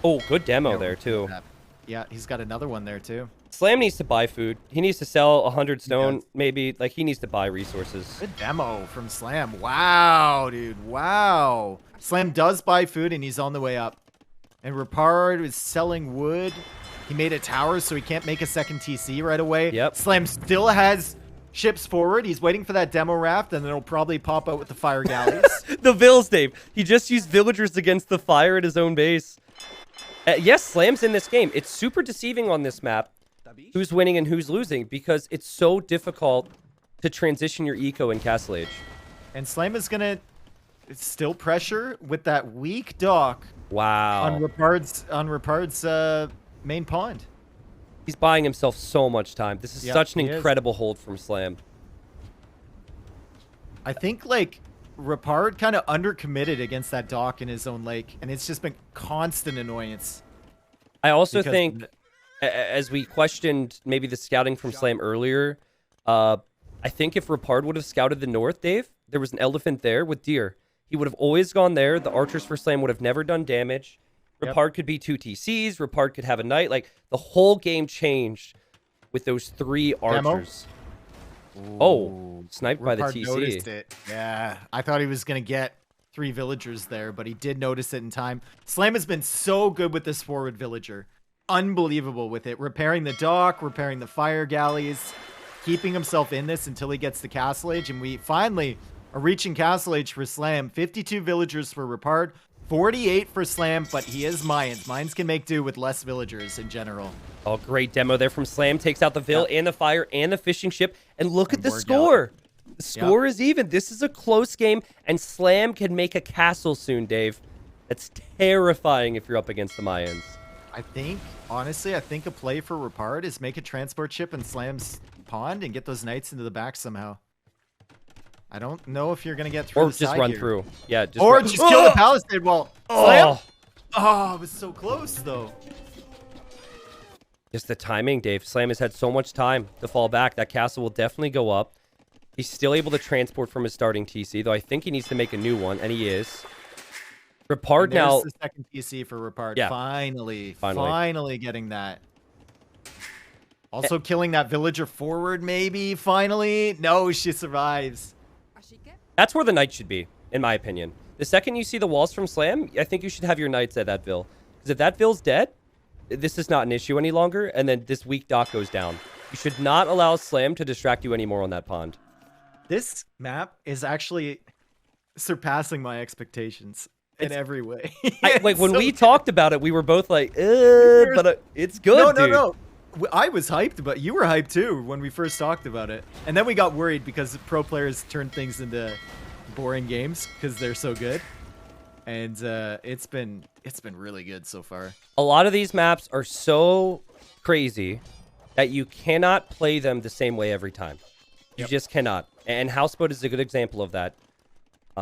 Oh, good demo there, too. Yeah, he's got another one there, too. Slam needs to buy food. He needs to sell 100 stone, maybe. Like, he needs to buy resources. Good demo from Slam. Wow, dude. Wow. Slam does buy food, and he's on the way up. And Repard is selling wood. He made a tower, so he can't make a second TC right away. Yep. Slam still has ships forward. He's waiting for that demo raft, and then it'll probably pop out with the fire galleys. The vills, Dave. He just used villagers against the fire at his own base. Yes, Slam's in this game. It's super deceiving on this map who's winning and who's losing because it's so difficult to transition your eco in Castle Age. And Slam is going to still pressure with that weak dock. Wow. On Repard's main pond. He's buying himself so much time. This is such an incredible hold from Slam. I think, like, Repard kind of undercommitted against that dock in his own lake, and it's just been constant annoyance. I also think, as we questioned maybe the scouting from Slam earlier, I think if Repard would have scouted the north, Dave, there was an elephant there with deer. He would have always gone there. The archers for Slam would have never done damage. Repard could be 2 TCs. Repard could have a knight. Like, the whole game changed with those 3 archers. Oh, sniped by the TC. Noticed it. Yeah, I thought he was going to get 3 villagers there, but he did notice it in time. Slam has been so good with this forward villager. Unbelievable with it. Repairing the dock, repairing the fire galleys, keeping himself in this until he gets to Castle Age. And we finally are reaching Castle Age for Slam. 52 villagers for Repard. 48 for Slam, but he is Mayans. Mayans can make do with less villagers in general. Oh, great demo there from Slam. Takes out the Vill and the fire and the fishing ship. And look at the score. The score is even. This is a close game, and Slam can make a castle soon, Dave. That's terrifying if you're up against the Mayans. I think, honestly, I think a play for Repard is make a transport ship in Slam's pond and get those knights into the back somehow. I don't know if you're going to get through or just run through. Yeah, just or just kill the palisade wall. Slam. Oh, it was so close, though. Just the timing, Dave. Slam has had so much time to fall back. That castle will definitely go up. He's still able to transport from his starting TC, though I think he needs to make a new one, and he is. Repard now. The second TC for Repard. Yeah. Finally getting that. Also killing that villager forward, maybe. Finally. No, she survives. That's where the knight should be, in my opinion. The second you see the walls from Slam, I think you should have your knights at that Vill. Because if that Vill's dead, this is not an issue any longer, and then this weak dock goes down. You should not allow Slam to distract you anymore on that pond. This map is actually surpassing my expectations. in every way. Like when So we good. talked about it, we were both like, but it's good, No, dude. no. I was hyped, but you were hyped too when we first talked about it. And then we got worried because pro players turn things into boring games because they're so good. And it's been really good so far. A lot of these maps are so crazy that you cannot play them the same way every time. You just cannot. And Houseboat is a good example of that.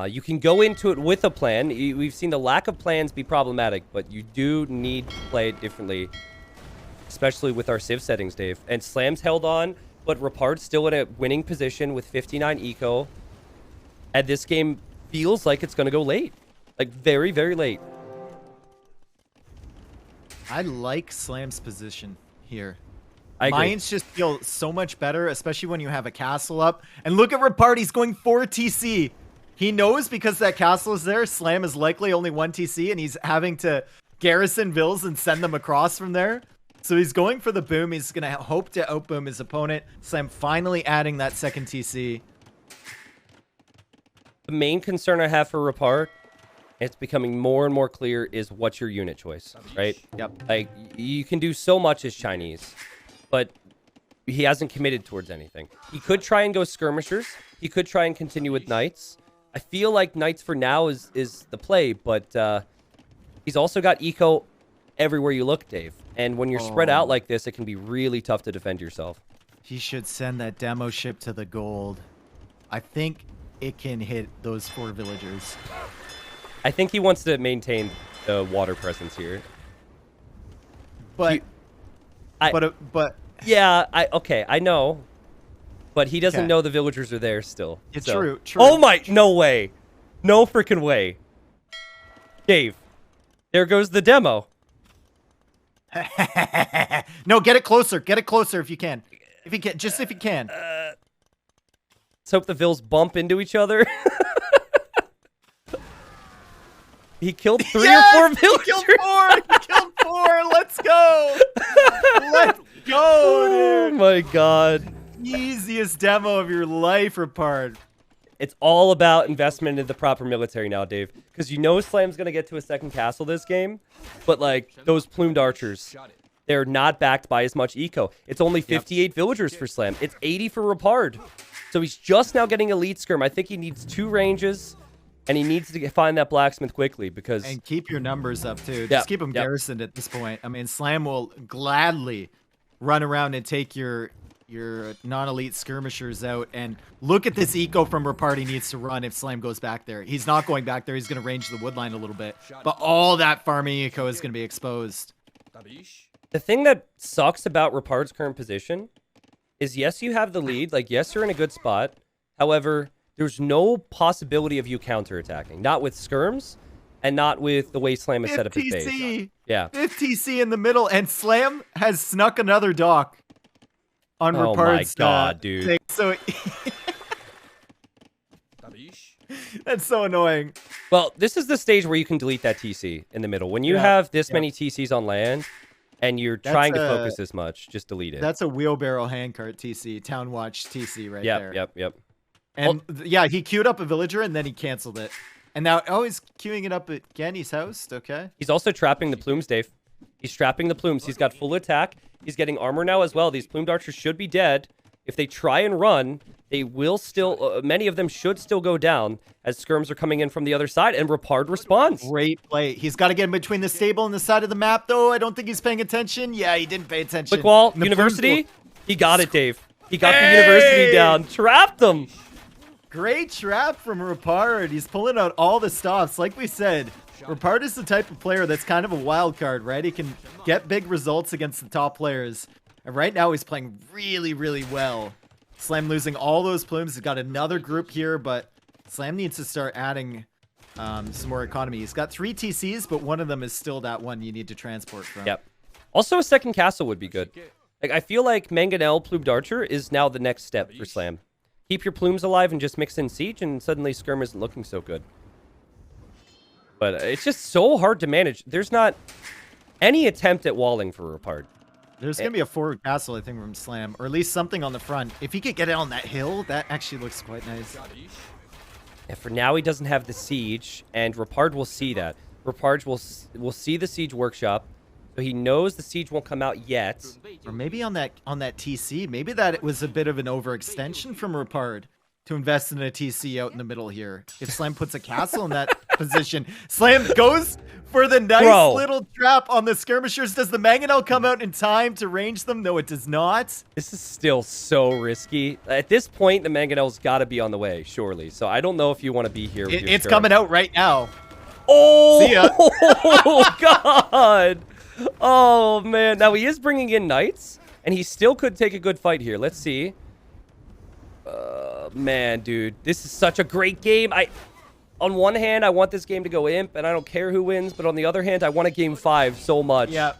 You can go into it with a plan. We've seen the lack of plans be problematic, but you do need to play it differently, especially with our Civ settings, Dave. And Slam's held on, but Repard's still in a winning position with 59 eco. And this game feels like it's going to go late. Like, very, very late. I like Slam's position here. I agree. Mines just feel so much better, especially when you have a castle up. And look at Repard, he's going 4 TC. He knows because that castle is there, Slam is likely only 1 TC, and he's having to garrison vills and send them across from there. So he's going for the boom. He's going to hope to outboom his opponent. Slam finally adding that second TC. The main concern I have for Repard, it's becoming more and more clear, is what's your unit choice, right? Yep. Like, you can do so much as Chinese, but he hasn't committed towards anything. He could try and go skirmishers. He could try and continue with knights. I feel like knights for now is the play, but he's also got eco everywhere you look, Dave. And when you're spread out like this, it can be really tough to defend yourself. He should send that demo ship to the gold. I think it can hit those 4 villagers. I think he wants to maintain the water presence here. But, yeah, okay, I know. But he doesn't know the villagers are there still. It's so. true. Oh my, no way. No freaking way. Dave, there goes the demo. No, get it closer. Get it closer if you can. If you can, just if you can. Let's hope the vills bump into each other. He killed 3 or 4 villagers. He killed 4. He killed 4. Let's go. Let's go, dude. Oh my god. Easiest demo of your life, Repard. It's all about investment in the proper military now, Dave. Because you know Slam's going to get to a second castle this game. But, like, those plumed archers, they're not backed by as much eco. It's only 58 villagers for Slam. It's 80 for Repard. So he's just now getting elite skirm. I think he needs 2 ranges. And he needs to find that blacksmith quickly because... And keep your numbers up, too. Just keep them garrisoned at this point. I mean, Slam will gladly run around and take your non-elite skirmishers out. And look at this eco from Repard he needs to run if Slam goes back there. He's not going back there. He's going to range the wood line a little bit. But all that farming eco is going to be exposed. The thing that sucks about Repard's current position is, yes, you have the lead. Like, yes, you're in a good spot. However... there's no possibility of you counterattacking. Not with skirms, and not with the way Slam has set up his base. Yeah. 5 TC in the middle, and Slam has snuck another dock on Repard's. Oh my god, dude. Thing. So that's so annoying. Well, this is the stage where you can delete that TC in the middle. When you have this many TCs on land, and you're trying to focus this much, just delete it. That's a wheelbarrow handcart TC, Town Watch TC right there. Yep. And yeah, he queued up a villager and then he canceled it. And now, he's queuing it up again. He's housed. Okay. He's also trapping the plumes, Dave. He's trapping the plumes. He's got full attack. He's getting armor now as well. These plumed archers should be dead. If they try and run, they will still, many of them should still go down as skirms are coming in from the other side, and Repard responds. Great play. He's got to get in between the stable and the side of the map, though. I don't think he's paying attention. Yeah, he didn't pay attention. Quick wall, university. He got it, Dave. He got the university down. Trapped them. Great trap from Repard. He's pulling out all the stops. Like we said, Repard is the type of player that's kind of a wild card, right? He can get big results against the top players. And right now he's playing really, really well. Slam losing all those plumes. He's got another group here, but Slam needs to start adding some more economy. He's got 3 TCs, but one of them is still that one you need to transport from. Yep. Also, a second castle would be good. Like, I feel like Mangonel Plumed Archer is now the next step for Slam. Keep your plumes alive and just mix in siege, and suddenly skirm isn't looking so good. But it's just so hard to manage. There's not any attempt at walling for Repard. There's going to be a forward castle, I think, from Slam, or at least something on the front. If he could get it on that hill, that actually looks quite nice. And for now, he doesn't have the siege, and Repard will see that. Repard will see the siege workshop, so he knows the siege won't come out yet. Or maybe on that TC, maybe that it was a bit of an overextension from Repard to invest in a TC out in the middle here. If Slam puts a castle in that position, Slam goes for the nice little trap on the skirmishers. Does the Mangonel come out in time to range them? No, it does not. This is still so risky. At this point, the Mangonel's got to be on the way, surely. So I don't know if you want to be here. With it's coming out right now. Oh, see ya. Oh, God. Oh, man. Now, he is bringing in knights, and he still could take a good fight here. Let's see. Man, dude. This is such a great game. On one hand, I want this game to go imp, and I don't care who wins. But on the other hand, I want a game 5 so much. Yep.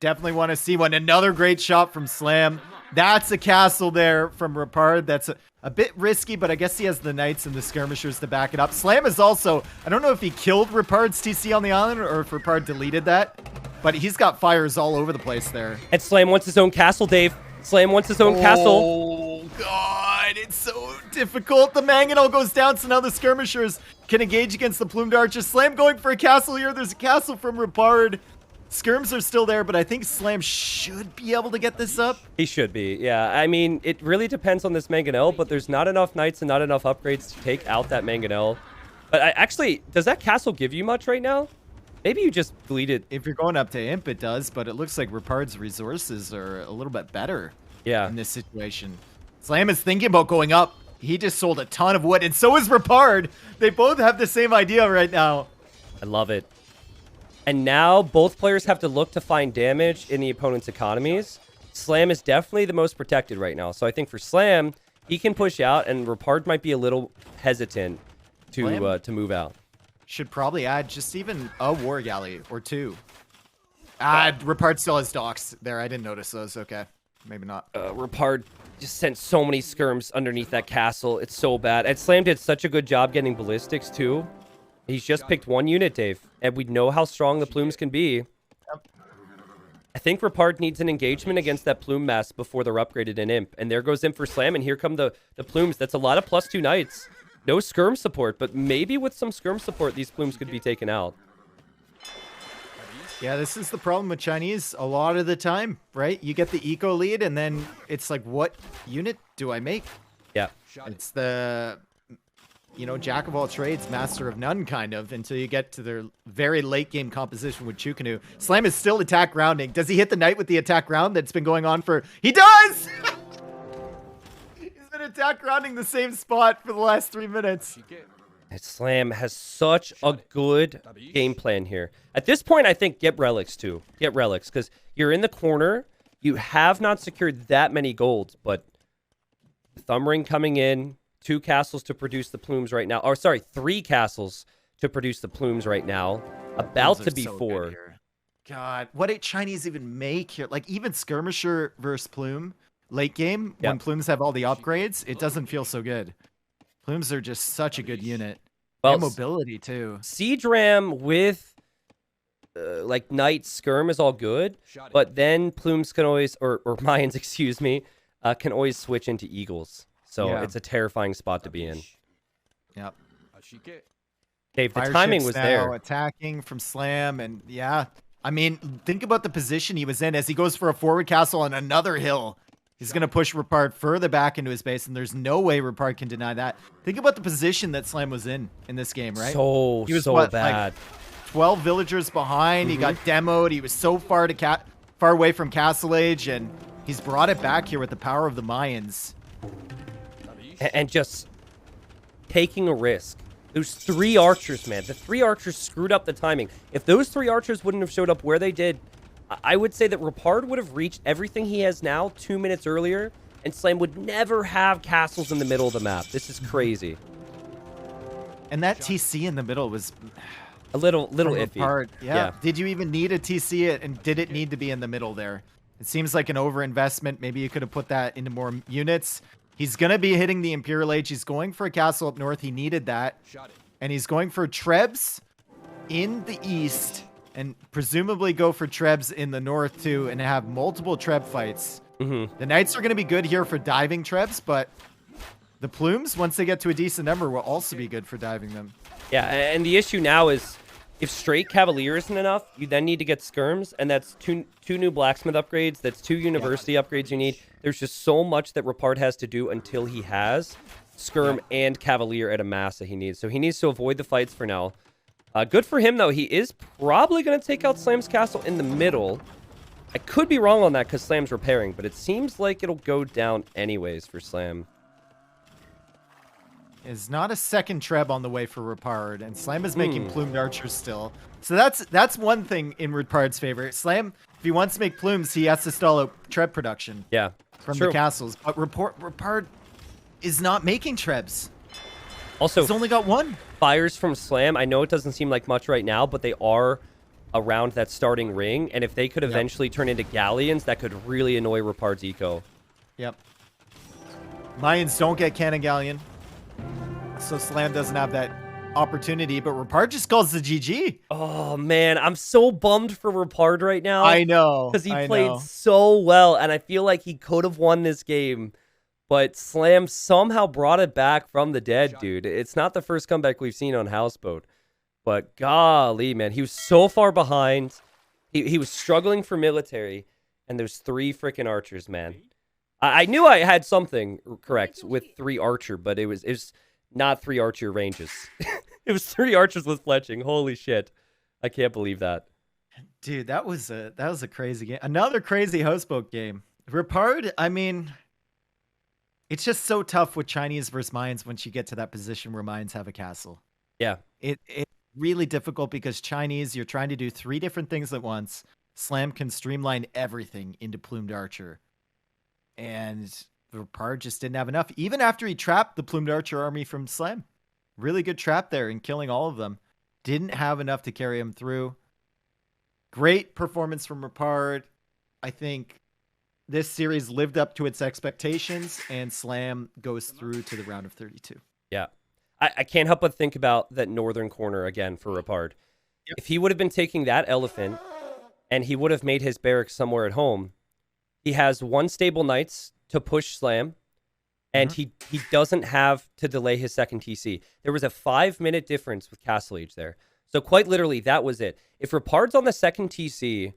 Definitely want to see one. Another great shot from Slam. That's a castle there from Repard. That's a bit risky, but I guess he has the knights and the skirmishers to back it up. Slam is also, I don't know if he killed Repard's TC on the island or if Repard deleted that, but he's got fires all over the place there. And Slam wants his own castle, Dave. Slam wants his own castle. Oh, God. It's so difficult. The Mangonel goes down, so now the skirmishers can engage against the plumed archers. Slam going for a castle here. There's a castle from Repard. Skirms are still there, but I think Slam should be able to get this up. He should be, yeah. I mean, it really depends on this Mangonel, but there's not enough knights and not enough upgrades to take out that Mangonel. But actually, does that castle give you much right now? Maybe you just delete it. If you're going up to Imp, it does, but it looks like Repard's resources are a little bit better in this situation. Slam is thinking about going up. He just sold a ton of wood, and so is Repard. They both have the same idea right now. I love it. And now both players have to look to find damage in the opponent's economies. Slam is definitely the most protected right now. So I think for Slam, he can push out, and Repard might be a little hesitant to move out. Should probably add just even a war galley or two. Repard still has docks there. I didn't notice those. Okay, maybe not. Repard just sent so many skirms underneath that castle. It's so bad. And Slam did such a good job getting ballistics too. He's just picked one unit, Dave, and we know how strong the plumes can be. I think Repard needs an engagement against that plume mass before they're upgraded in Imp. And there goes Imp for Slam, and here come the plumes. That's a lot of +2 knights. No skirm support, but maybe with some skirm support, these plumes could be taken out. Yeah, this is the problem with Chinese a lot of the time, right? You get the eco lead, and then it's like, what unit do I make? Yeah. It's the... jack of all trades, master of none, kind of, until you get to their very late game composition with Chukanu. Slam is still attack rounding. Does he hit the knight with the attack round that's been going on for... He does! He's been attack rounding the same spot for the last 3 minutes. And Slam has such a good game plan here. At this point, I think get relics too. Get relics, because you're in the corner. You have not secured that many golds, but Thumb Ring coming in... 2 castles to produce the plumes right now. Or, sorry, 3 castles to produce the plumes right now. About to be 4. God, what did Chinese even make here? Like, even Skirmisher versus Plume, late game, when Plumes have all the upgrades, it doesn't feel so good. Plumes are just such a good unit. Well, and mobility, too. Siege Ram with, like, Knight Skirm is all good. But then Plumes can always, or Mayans, excuse me, can always switch into Eagles. So it's a terrifying spot to be in. Yep. Dave, the timing was there. Attacking from Slam, and I mean, think about the position he was in as he goes for a forward castle on another hill. He's going to push Repard further back into his base, and there's no way Repard can deny that. Think about the position that Slam was in this game, right? He was so bad. Like 12 villagers behind. He got demoed. He was so far away from Castle Age, and he's brought it back here with the power of the Mayans. And just taking a risk. Those 3 archers, man. The 3 archers screwed up the timing. If those 3 archers wouldn't have showed up where they did, I would say that Repard would have reached everything he has now 2 minutes earlier, and Slam would never have castles in the middle of the map. This is crazy. And that TC in the middle was a little iffy. Repard. Yeah. Did you even need a TC, and did it need to be in the middle there? It seems like an overinvestment. Maybe you could have put that into more units. He's going to be hitting the Imperial Age. He's going for a castle up north. He needed that. And he's going for Trebs in the east, and presumably go for Trebs in the north too, and have multiple Treb fights. The Knights are going to be good here for diving Trebs, but The plumes, once they get to a decent number, will also be good for diving them. Yeah, and the issue now is if straight Cavalier isn't enough, you then need to get skirms, and that's two new blacksmith upgrades. That's 2 university upgrades you need. There's just so much that Repard has to do until he has skirm and Cavalier at a mass that he needs. So he needs to avoid the fights for now. Good for him, though. He is probably going to take out Slam's castle in the middle. I could be wrong on that because Slam's repairing, but it seems like it'll go down anyways for Slam. Is not a second treb on the way for Repard, and Slam is making plumed archers still. So that's one thing in Repard's favor. Slam, if he wants to make plumes, he has to stall out treb production. Yeah, from the castles. But Repard is not making trebs. Also, he's only got 1. Fires from Slam. I know it doesn't seem like much right now, but they are around that starting ring, and if they could eventually turn into galleons, that could really annoy Repard's eco. Yep. Mayans don't get cannon galleon. So Slam doesn't have that opportunity, but Repard just calls the GG. Oh, man. I'm so bummed for Repard right now. I know. Because he played so well, and I feel like he could have won this game, but Slam somehow brought it back from the dead, dude. It's not the first comeback we've seen on Houseboat, but golly, man. He was so far behind. He was struggling for military, and there's 3 freaking archers, man. I knew I had something correct with 3 archer, but it was not 3 archer ranges. It was 3 archers with fletching. Holy shit. I can't believe that. Dude, that was a crazy game. Another crazy houseboat game. Repard, I mean, it's just so tough with Chinese versus Mayans once you get to that position where Mayans have a castle. Yeah. It's really difficult because Chinese, you're trying to do 3 different things at once. Slam can streamline everything into plumed archer. And Repard just didn't have enough. Even after he trapped the plumed archer army from Slam. Really good trap there and killing all of them. Didn't have enough to carry him through. Great performance from Repard. I think this series lived up to its expectations, and Slam goes through to the round of 32. Yeah. I can't help but think about that northern corner again for Repard. Yep. If he would have been taking that elephant and he would have made his barracks somewhere at home, he has 1 stable knights to push Slam, and he doesn't have to delay his second TC. There was a 5-minute difference with Castle Age there. So quite literally, that was it. If Repard's on the second TC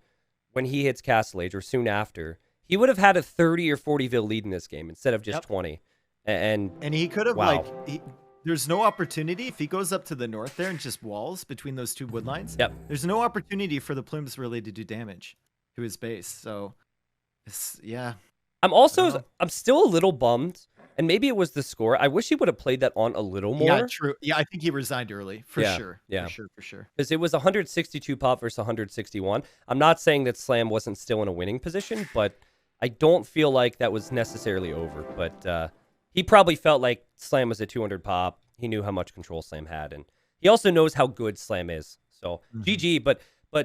when he hits Castle Age or soon after, he would have had a 30 or 40 vil lead in this game instead of just 20. And he could have, there's no opportunity if he goes up to the north there and just walls between those 2 wood lines. Yep. There's no opportunity for the plumes really to do damage to his base. So, I'm still a little bummed, and maybe it was the score. I wish he would have played that on a little more. Yeah, true. Yeah, I think he resigned early, for sure. Yeah. For sure. Because it was 162 pop versus 161. I'm not saying that Slam wasn't still in a winning position, but I don't feel like that was necessarily over. But he probably felt like Slam was a 200 pop. He knew how much control Slam had, and he also knows how good Slam is. So, GG, but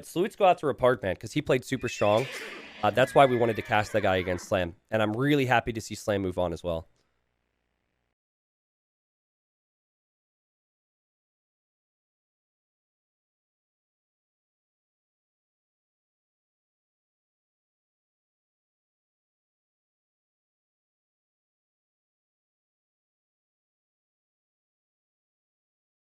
salutes go out to Repard, man, because he played super strong. That's why we wanted to cast that guy against Slam, and I'm really happy to see Slam move on as well.